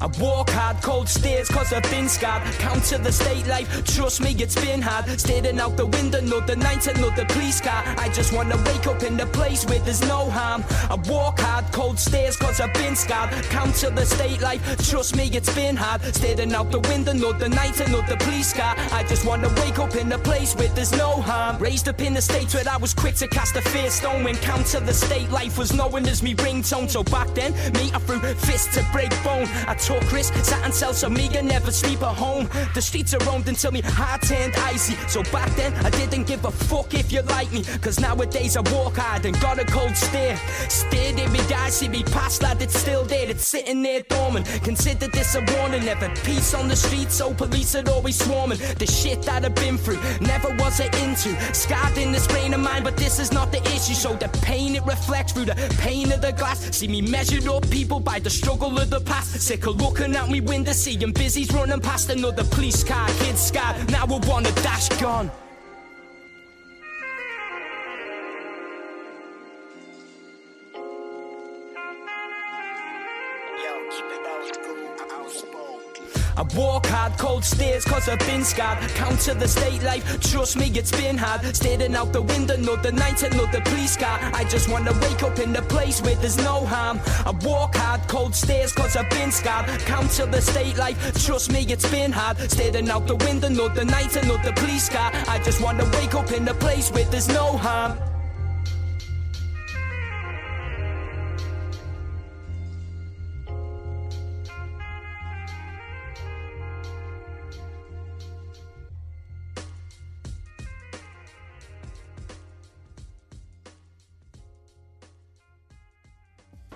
I walk hard, cold stairs, cause I've been scarred. Count to the state life, trust me, it's been hard. Staring out the window, another night, another police car. I just wanna wake up in a place where there's no harm. I walk hard, cold stairs, cause I've been scarred. Count to the state life, trust me, it's been hard. Staring out the window, another night, another police car. I just wanna wake up in a place where there's no harm. Raised up in the States where I was quick to cast a fear stone. When count to the state life was known as me ringtone. So back then, me, I threw fists to break bone. I took risks, sat and sell some meager, never sleep at home. The streets are roamed until me heart turned icy. So back then, I didn't give a fuck if you like me. Cause nowadays I walk hard and got a cold stare. Stared in me eyes, see me past lad, it's still there. It's sitting there dormant. Consider this a warning. Never peace on the streets, so police are always swarming. The shit that I've been through, never was I into. Scarred in this brain of mine, but this is not the issue. So the pain it reflects through the pain of the glass. See me measured up people by the struggle of the past. Sick of looking out me window, seeing busy's running past another police car. Kids scarred, now I want a dash gone. I walk hard, cold stairs, cause I've been scarred. Count to the state life, trust me, it's been hard. Staring out the window, another night, another police car. I just wanna wake up in a place where there's no harm. I walk hard, cold stairs, cause I've been scarred. Count to the state life, trust me, it's been hard. Staring out the window, another night, another police car. I just wanna wake up in a place where there's no harm.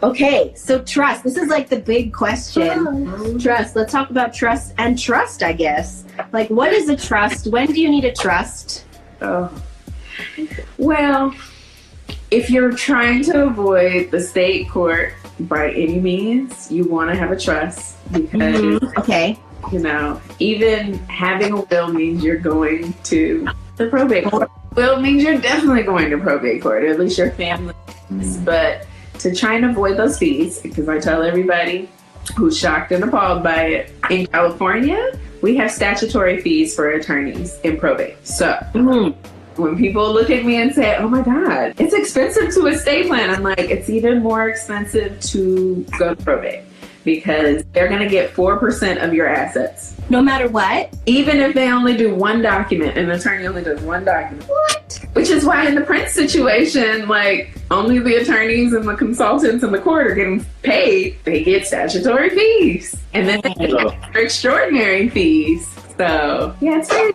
Okay, so trust. This is like the big question. Trust. Let's talk about trust and trust, I guess. Like, what is a trust? When do you need a trust? Oh. Well, if you're trying to avoid the state court by any means, you want to have a trust because, Okay. you know, even having a will means you're going to the probate court. Will means you're definitely going to probate court, or at least your family is. But to try and avoid those fees, because I tell everybody who's shocked and appalled by it, in California, we have statutory fees for attorneys in probate. So when people look at me and say, oh my God, it's expensive to estate plan, I'm like, it's even more expensive to go to probate because they're going to get 4% of your assets. No matter what? Even if they only do one document, an attorney only does one document. What? Which is why in the Prince situation, like, only the attorneys and the consultants in the court are getting paid. They get statutory fees. And then they get extraordinary fees. So, yeah, it's very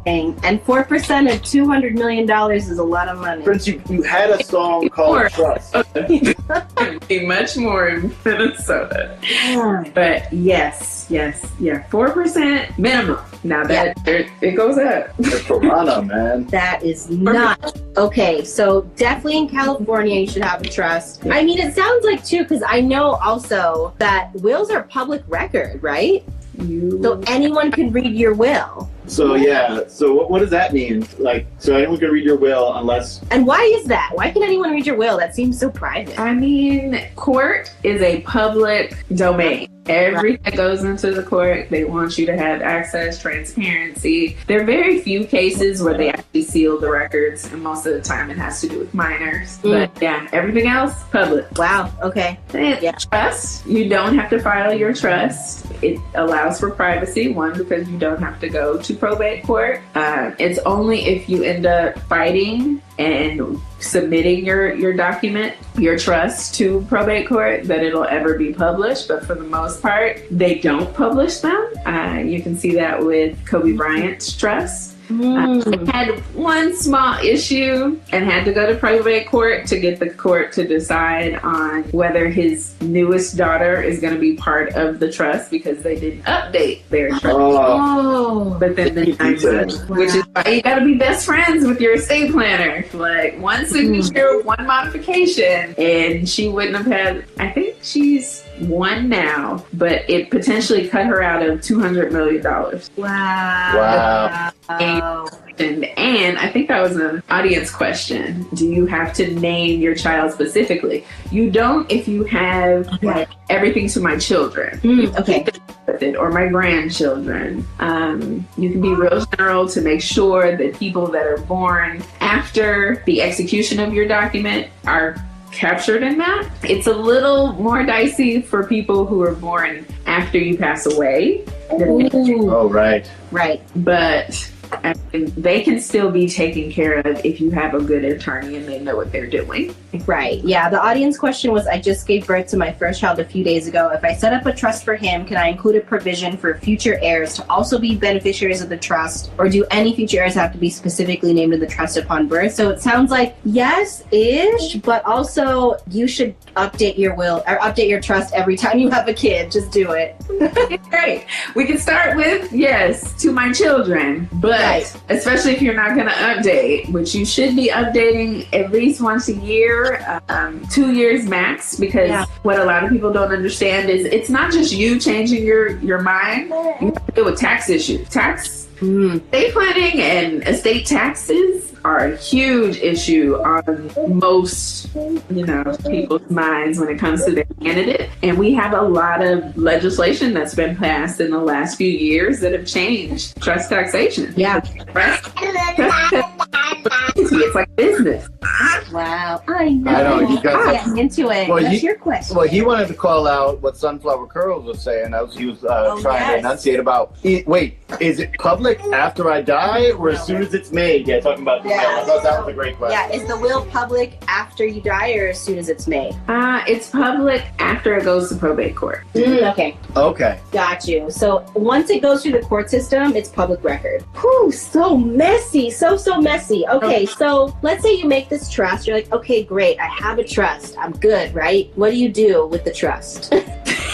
Dang. And 4% of $200 million is a lot of money. Prince, you had a song called Trust. be much more in Minnesota. But yes, 4% minimum. Now that it goes up. The piranha, man. That is not okay. So definitely in California, you should have a trust. I mean, it sounds like too, because I know also that wills are public record, right? So anyone can read your will. So yeah, so what does that mean? Like, so anyone can read your will unless... And why is that? Why can anyone read your will? That seems so private. I mean, court is a public domain. Everything that goes into the court, they want you to have access, transparency. There are very few cases where they actually seal the records, and most of the time it has to do with minors. But yeah, everything else, public. Wow, okay. Yeah. Trust, you don't have to file your trust. It allows for privacy, one, because you don't have to go to probate court. It's only if you end up fighting and submitting your document, your trust to probate court, that it'll ever be published. But for the most part, they don't publish them. You can see that with Kobe Bryant's trust. Had one small issue and had to go to probate court to get the court to decide on whether his newest daughter is going to be part of the trust because they didn't update their trust. But then which is why you got to be best friends with your estate planner. Like one signature, one modification, and she wouldn't have had. I think she's one now, but it potentially cut her out of $200 million. Wow. And I think that was an audience question. Do you have to name your child specifically? You don't if you have like everything to my children. Okay. Or my grandchildren. You can be real general to make sure that people that are born after the execution of your document are captured in that. It's a little more dicey for people who are born after you pass away. Oh, right. Right. But I mean, they can still be taken care of if you have a good attorney and they know what they're doing. Right. Yeah. The audience question was, I just gave birth to my first child a few days ago. If I set up a trust for him, can I include a provision for future heirs to also be beneficiaries of the trust? Or do any future heirs have to be specifically named in the trust upon birth? So it sounds like yes-ish, but also you should update your will or update your trust every time you have a kid. Just do it. Great. We can start with yes to my children, but especially if you're not going to update, which you should be updating at least once a year, 2 years max, because what a lot of people don't understand is it's not just you changing your mind. You have to deal with tax issues. Estate planning and estate taxes are a huge issue on most, people's minds when it comes to their candidate. And we have a lot of legislation that's been passed in the last few years that have changed trust taxation. Yeah. It's like business. Wow. I know. You guys getting into it. Well, What's your question? Well, he wanted to call out what Sunflower Curls was saying. He was trying to enunciate about. Wait, is it public after I die or as soon as it's made? Yeah, talking about the will. I thought that was a great question. Yeah, is the will public after you die or as soon as it's made? It's public after it goes to probate court. Okay. Okay. Got you. So once it goes through the court system, it's public record. Whew, so messy. So messy. Okay, so let's say you make this trust. You're like, okay, great. I have a trust. I'm good, right? What do you do with the trust?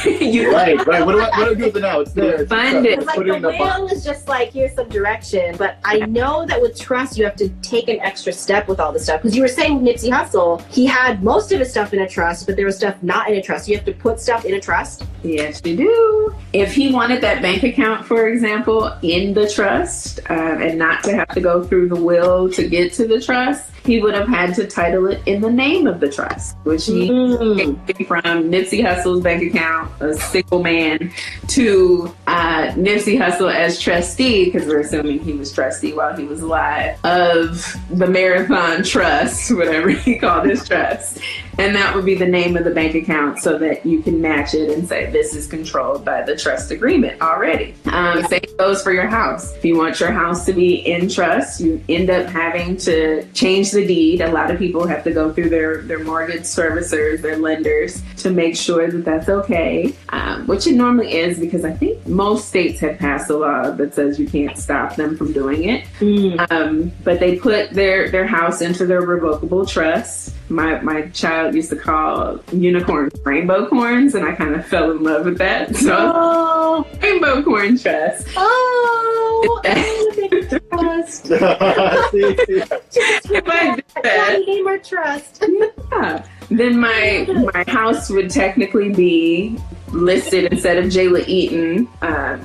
Right. What do I do with it now? It's there. Find it. Like the will is just like, here's some direction. But I know that with trust, you have to take an extra step with all this stuff. Because you were saying with Nipsey Hussle, he had most of his stuff in a trust, but there was stuff not in a trust. You have to put stuff in a trust? Yes, you do. If he wanted that bank account, for example, in the trust, and not to have to go through the will to get to the trust, he would have had to title it in the name of the trust, which he came from Nipsey Hussle's bank account, a single man, to Nipsey Hussle as trustee, because we're assuming he was trustee while he was alive, of the Marathon Trust, whatever he called his trust. And that would be the name of the bank account so that you can match it and say this is controlled by the trust agreement already. Same goes for your house. If you want your house to be in trust, you end up having to change the deed. A lot of people have to go through their mortgage servicers, their lenders, to make sure that that's okay, which it normally is, because I think most states have passed a law that says you can't stop them from doing it. But they put their house into their revocable trust. My child used to call unicorns rainbow corns, and I kind of fell in love with that. So rainbow corn trust. Trust. If I did that, Name or trust. then my house would technically be listed instead of Jala Eaton,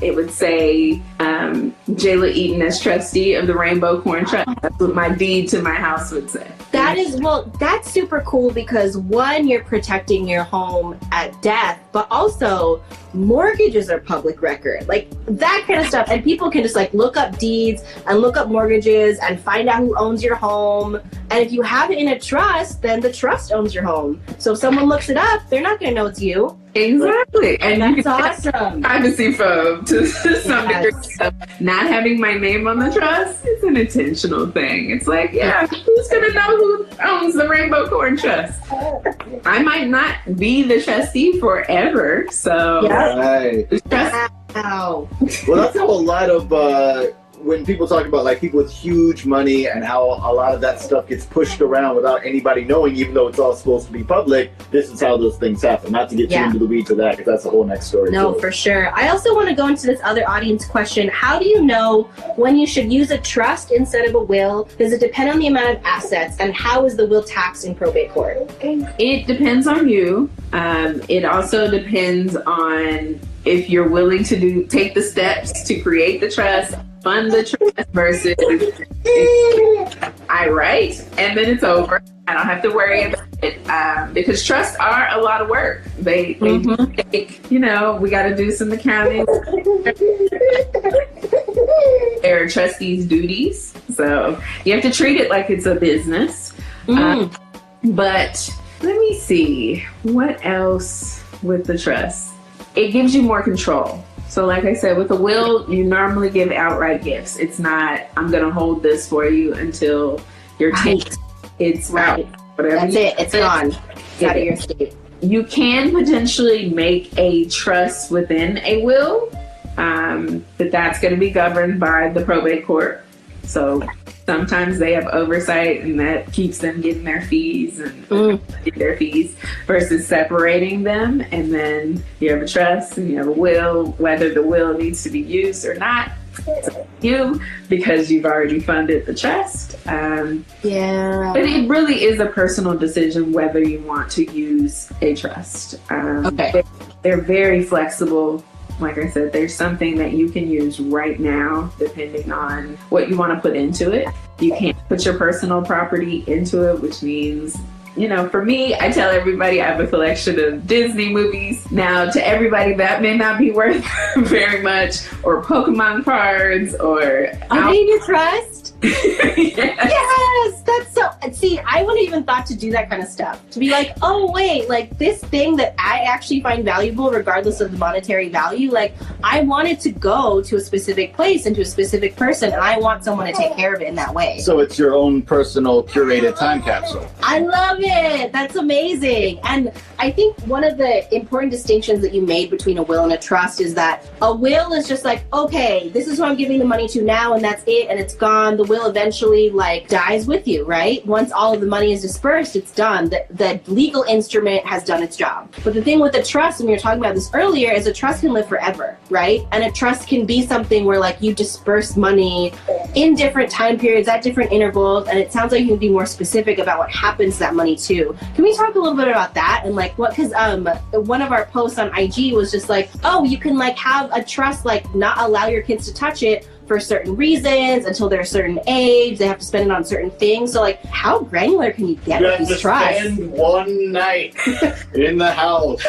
it would say Jala Eaton as trustee of the Rainbow Corn Trust. That's what my deed to my house would say. That's super cool because one, you're protecting your home at death, but also mortgages are public record, like that kind of stuff. And people can just like look up deeds and look up mortgages and find out who owns your home. And if you have it in a trust, then the trust owns your home. So if someone looks it up, they're not going to know it's you. Exactly. And that's you can awesome. Privacy foam to some degree. Not having my name on the trust is an intentional thing. It's like, yeah, who's going to know who owns the Rainbow Corn Trust? I might not be the trustee forever. So, Right. Wow. Well, that's how a lot of when people talk about like people with huge money and how a lot of that stuff gets pushed around without anybody knowing, even though it's all supposed to be public. This is how those things happen. Not to get too into the weeds of that, because that's a whole next story. No, too. for sure. I also want to go into this other audience question. How do you know when you should use a trust instead of a will? Does it depend on the amount of assets? And how is the will taxed in probate court? It depends on you. It also depends on if you're willing to take the steps to create the trust, fund the trust, versus I write and then it's over. I don't have to worry about it, because trusts are a lot of work. They take, we got to do some accounting. There are trustees' duties, so you have to treat it like it's a business. But let me see, what else with the trust? It gives you more control. So like I said, with a will, you normally give outright gifts. It's not, I'm going to hold this for you until you're 10. It's out. Whatever. That's it. It's gone. It's out of your estate. You can potentially make a trust within a will, but that's going to be governed by the probate court. So sometimes they have oversight, and that keeps them getting their fees versus separating them. And then you have a trust and you have a will. Whether the will needs to be used or not, it's up to you, because you've already funded the trust. But it really is a personal decision whether you want to use a trust. They're very flexible. Like I said, there's something that you can use right now, depending on what you want to put into it. You can't put your personal property into it, which means, for me, I tell everybody I have a collection of Disney movies. Now, to everybody, that may not be worth very much, or Pokemon cards, or... Are they in your trust? Yes, that's so... See, I wouldn't even thought to do that kind of stuff. To be like, oh, wait, like this thing that I actually find valuable, regardless of the monetary value, like I want it to go to a specific place and to a specific person, and I want someone to take care of it in that way. So it's your own personal curated time capsule. I love it. That's amazing. And I think one of the important distinctions that you made between a will and a trust is that a will is just like, okay, this is who I'm giving the money to now, and that's it, and it's gone. The will eventually like dies with you, right? Once all of the money is dispersed, it's done. The legal instrument has done its job. But the thing with a trust, and we were talking about this earlier, is a trust can live forever, right? And a trust can be something where like you disperse money in different time periods at different intervals, and it sounds like you can be more specific about what happens to that money too. Can we talk a little bit about that and like what, because one of our posts on IG was just like, oh, you can like have a trust, like not allow your kids to touch it for certain reasons until they're a certain age. They have to spend it on certain things. So like, how granular can you get with these trusts? Spend one night in the house.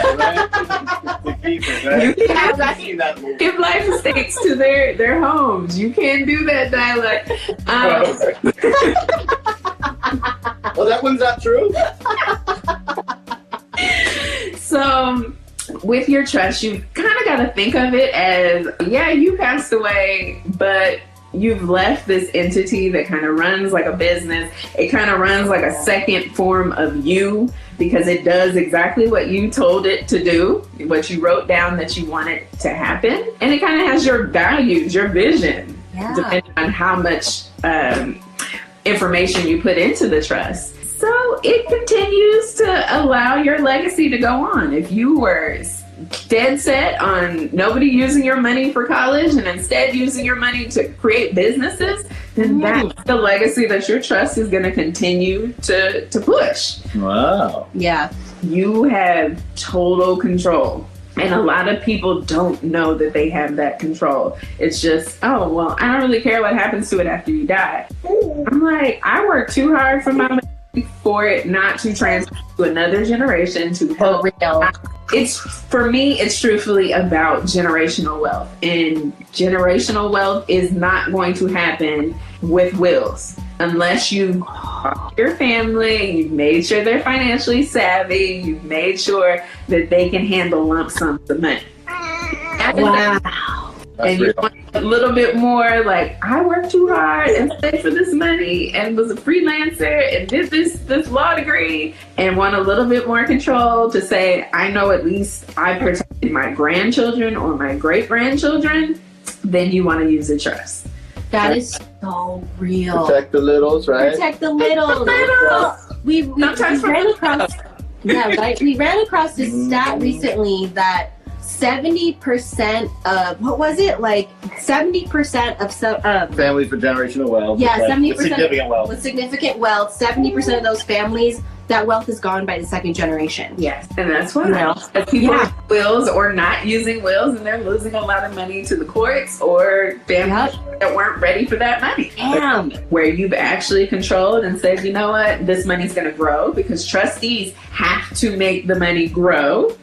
Give life estates to their homes. You can't do that, dialect. Well, that one's not true. So with your trust, you kind of got to think of it as, yeah, you passed away, but you've left this entity that kind of runs like a business. It kind of runs like a second form of you, because it does exactly what you told it to do, what you wrote down that you wanted to happen. And it kind of has your values, your vision, depending on how much information you put into the trust. So it continues to allow your legacy to go on. If you were dead set on nobody using your money for college and instead using your money to create businesses, then that's the legacy that your trust is going to continue to push. Wow. Yeah. You have total control And a lot of people don't know that they have that control. It's just, oh, well, I don't really care what happens to it after you die. I'm like, I work too hard for my money for it not to transfer to another generation to help. real. It's, for me, it's truthfully about generational wealth. And generational wealth is not going to happen with wills. Unless you've talked to your family, you've made sure they're financially savvy, you've made sure that they can handle lump sums of money. Wow. And you want a little bit more like, I worked too hard and saved for this money and was a freelancer and did this law degree, and want a little bit more control to say, I know at least I protected my grandchildren or my great-grandchildren, then you want to use a trust. That is so real. Protect the littles, right? Protect the littles. We ran across, yeah, right. We ran across this stat recently that 70% of, what was it? Like 70% of Families with generational wealth. yeah, like, 70% with significant wealth. with significant wealth, 70% of those families, that wealth is gone by the second generation. Yes, and that's why people Yeah. with wills or not using wills, and they're losing a lot of money to the courts or families that weren't ready for that money. Damn. Where you've actually controlled and said, you know what, this money's going to grow, because trustees have to make the money grow.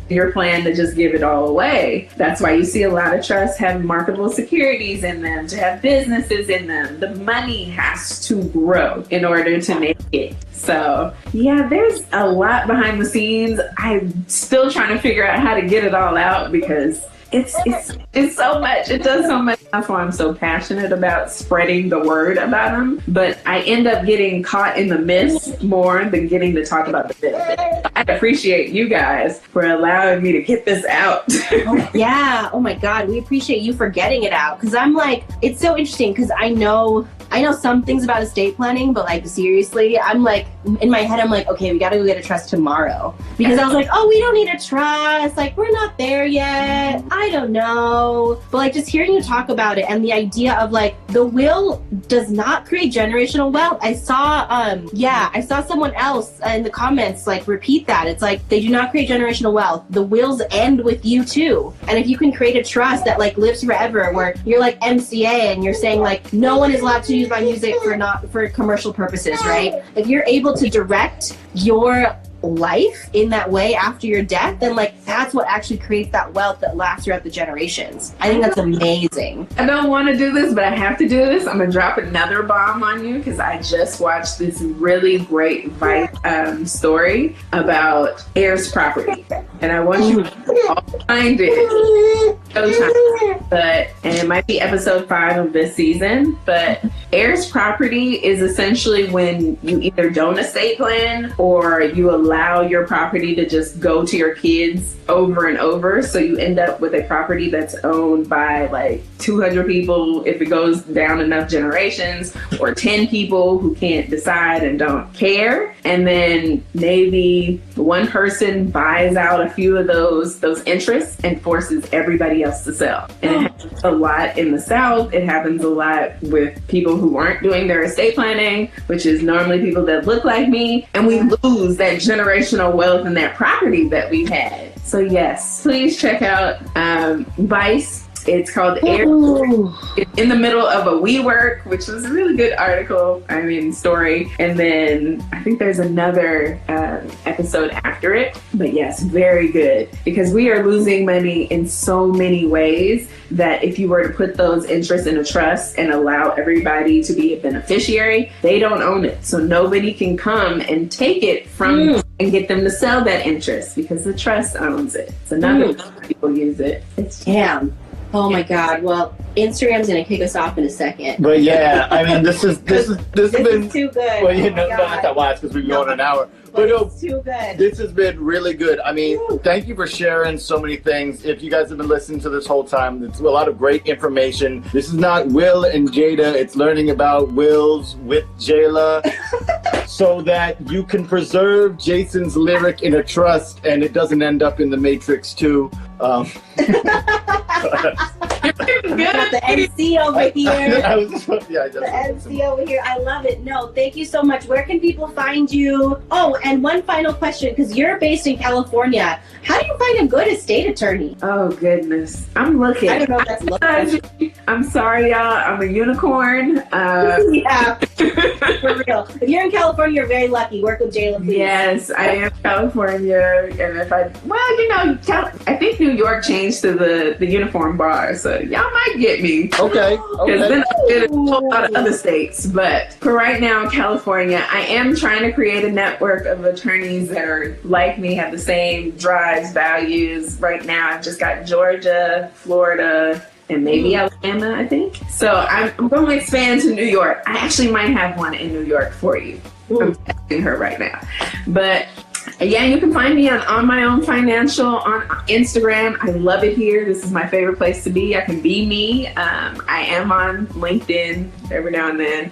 Your plan to just give it all away. That's why you see a lot of trusts have marketable securities in them, to have businesses in them. The money has to grow in order to make it. So yeah, there's a lot behind the scenes. I'm still trying to figure out how to get it all out, because it's so much. It does so much. That's why I'm so passionate about spreading the word about them. But I end up getting caught in the myths more than getting to talk about the benefits. I appreciate you guys for allowing me to get this out. Yeah. Oh my God. We appreciate you for getting it out. Cause I'm like, it's so interesting because I know some things about estate planning, but like seriously, I'm like, in my head, I'm like, okay, we gotta go get a trust tomorrow. Because I was like, oh, we don't need a trust. Like, we're not there yet. I don't know. But like just hearing you talk about it and the idea of like the will does not create generational wealth. I saw someone else in the comments like repeat that. It's like they do not create generational wealth. The wills end with you too. And if you can create a trust that like lives forever, where you're like MCA and you're saying like no one is allowed to use my music for commercial purposes, right? If you're able to direct your life in that way after your death, then like that's what actually creates that wealth that lasts throughout the generations. I think that's amazing. I don't want to do this, but I have to do this. I'm gonna drop another bomb on you, because I just watched this really great Vice story about heirs property, and I want you to all find it. And it might be episode 5 of this season. But heirs property is essentially when you either don't estate plan or you allow your property to just go to your kids over and over. So you end up with a property that's owned by like 200 people if it goes down enough generations, or 10 people who can't decide and don't care. And then maybe one person buys out a few of those interests and forces everybody else to sell. And it happens a lot in the South. It happens a lot with people who aren't doing their estate planning, which is normally people that look like me. And we lose that generational wealth and that property that we've had. So yes, please check out Vice. It's called Air. It's in the middle of a WeWork, which was a really good story. And then I think there's another episode after it. But yes, very good. Because we are losing money in so many ways that if you were to put those interests in a trust and allow everybody to be a beneficiary, they don't own it. So nobody can come and take it from and get them to sell that interest, because the trust owns it. So none of people use it. Damn. Oh my God. Well, Instagram's gonna kick us off in a second. But yeah, I mean, this has been too good. Well, you know, not that last because we've been going an hour. But no, it's too good. This has been really good. I mean, thank you for sharing so many things. If you guys have been listening to this whole time, it's a lot of great information. This is not Will and Jada. It's learning about wills with Jayla so that you can preserve Jason's lyric in a trust and it doesn't end up in the Matrix 2. We got the MC over here. I was just, yeah, The MC over here. I love it. No, thank you so much. Where can people find you? Oh, and one final question, because you're based in California. How do you find a good estate attorney? Oh, goodness. I'm looking. I don't know if that's looking. I'm sorry, y'all. I'm a unicorn. Yeah, for real. If you're in California, you're very lucky. Work with Jayla, please. Yes, I am California. And if I think New York changed to the uniform bar, so y'all might get me. Okay. Because then I did a whole lot of other states. But for right now, California, I am trying to create a network of attorneys that are like me, have the same drives, values. Right now, I've just got Georgia, Florida, and maybe Alabama, I think. So I'm going to expand to New York. I actually might have one in New York for you. I'm texting her right now. But yeah, you can find me on My Own Financial on Instagram. I love it here. This is my favorite place to be. I can be me. I am on LinkedIn every now and then,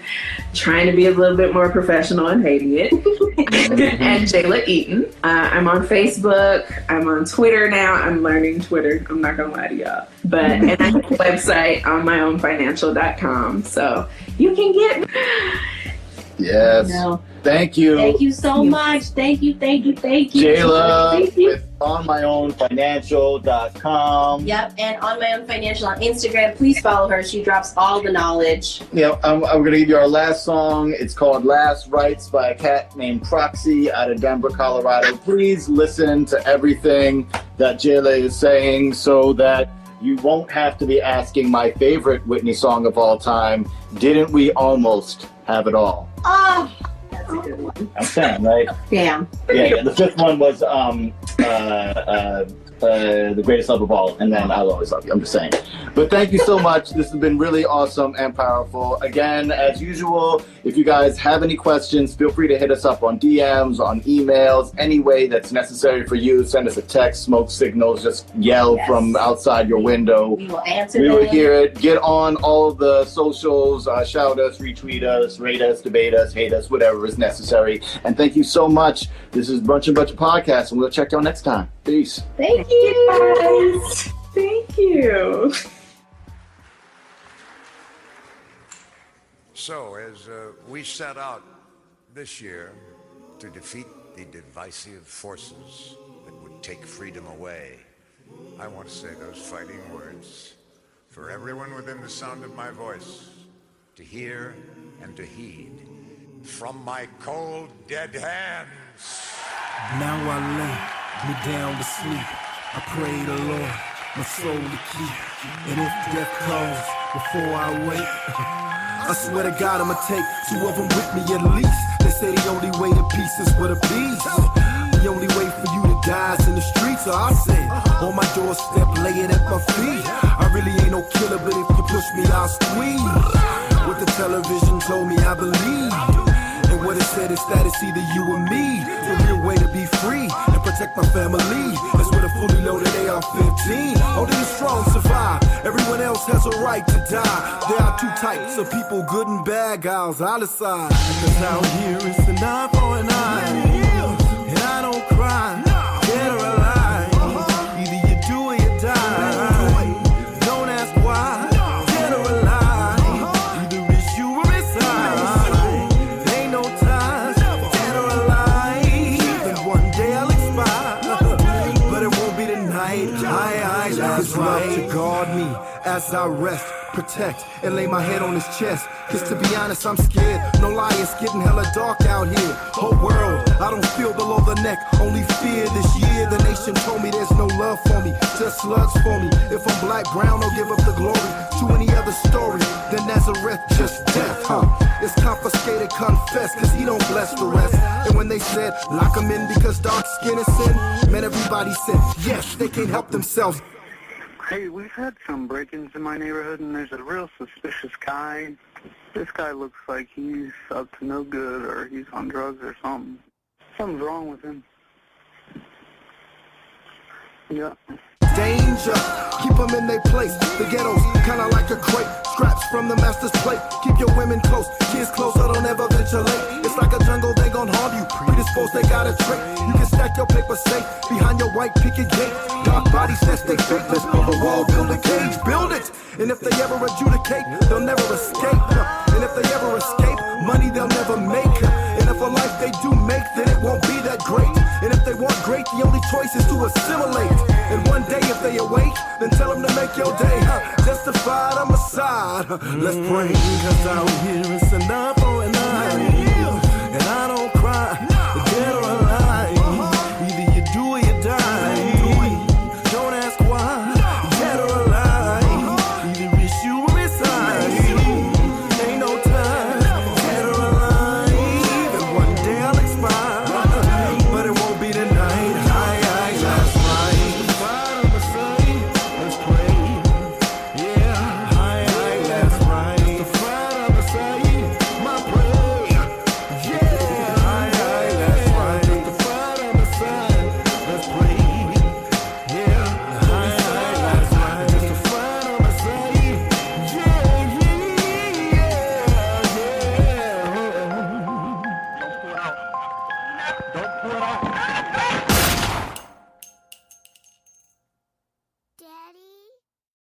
trying to be a little bit more professional and hating it. And Jala Eaton. I'm on Facebook. I'm on Twitter now. I'm learning Twitter. I'm not gonna lie to y'all. And I have a website on myownfinancial.com. So you can get me. Yes. No. Thank you. Thank you so much. Thank you. Jayla Thank you. with onmyownfinancial.com. Yep, and On My Own Financial on Instagram. Please follow her. She drops all the knowledge. I'm going to give you our last song. It's called Last Rites by a cat named Proxy out of Denver, Colorado. Please listen to everything that Jayla is saying so that you won't have to be asking my favorite Whitney song of all time, Didn't We Almost Have It All? Oh, that's a good one. I'm saying, right? Damn. Yeah, the fifth one was The Greatest Love of All, and then I'll Always Love You. I'm just saying. But thank you so much. This has been really awesome and powerful. Again, as usual, if you guys have any questions, feel free to hit us up on DMs, on emails, any way that's necessary for you. Send us a text, smoke signals, just yell from outside your window. We will answer We them. will hear it. Get on all of the socials, shout us, retweet us, rate us, debate us, hate us, whatever is necessary. And thank you so much. This is Brunch and Budget Podcast, and we'll check y'all next time. Peace. Thank you, guys. Thank you. So, as we set out this year to defeat the divisive forces that would take freedom away, I want to say those fighting words for everyone within the sound of my voice to hear and to heed. From my cold, dead hands. Now I lay me down to sleep. I pray the Lord my soul to keep. And if death calls before I wake, I swear to God I'ma take two of them with me at least. They say the only way to peace is with a peace. The only way for you to die is in the streets. So I say, on my doorstep, lay it at my feet. I really ain't no killer, but if you push me, I'll squeeze. What the television told me, I believe. And what it said is that it's either you or me. The real way to be free and protect my family is with a fully loaded AR-15. Only the strong survive. Everyone else has a right to die. There are two types of people, good and bad guys. I'll decide. Cause out here it's an eye for an eye. And I don't cry, dead or alive. Either you do or you die. Don't ask why, dead or alive. Either it's you or it's I. Ain't no ties, dead or alive. Even one day I'll expire, but it won't be tonight. His love to guard me as I rest, protect, and lay my head on his chest. Cause to be honest, I'm scared. No lie, it's getting hella dark out here. Whole world, I don't feel below the neck, only fear. This year, the nation told me there's no love for me, just slugs for me. If I'm black, brown, I'll give up the glory to any other story. Then Nazareth, just death, It's confiscated, confess, cause he don't bless the rest. And when they said, lock him in because dark skin is sin, man, everybody said, yes, they can't help themselves. Hey, we've had some break-ins in my neighborhood, and there's a real suspicious guy. This guy looks like he's up to no good, or he's on drugs or something. Something's wrong with him. Yeah. Danger, keep them in their place. The ghetto's kinda like a crate. Scraps from the master's plate. Keep your women close, kids closer, don't ever venture late. It's like a jungle, they gon' harm you. Predisposed suppose they got a trick. You can stack your paper safe behind your white picket gate. Dark bodies test they fake. Let's build a wall, build a cage, build it. And if they ever adjudicate, they'll never escape. And if they ever escape, money they'll never make. And if a life they do make, then it won't be that great. And if they want great, the only choice is to assimilate. And one day if they awake, then tell them to make your day justified homicide. Let's pray, cause out here it's enough for a night. And I don't cry, dead or alive. Either you do or you die. Don't ask why, dead or alive. Either it's you or it's I. Ain't no time, dead or alive. And one day I'll expire, but it won't be tonight. That's right. I'm a saint, let's pray. Yeah, that's right. The fight I'm a saint, my prayer. Yeah, that's right. The fight I'm a saint, let's pray. Yeah, that's right. The fight I'm a saint. Yeah. Don't put out.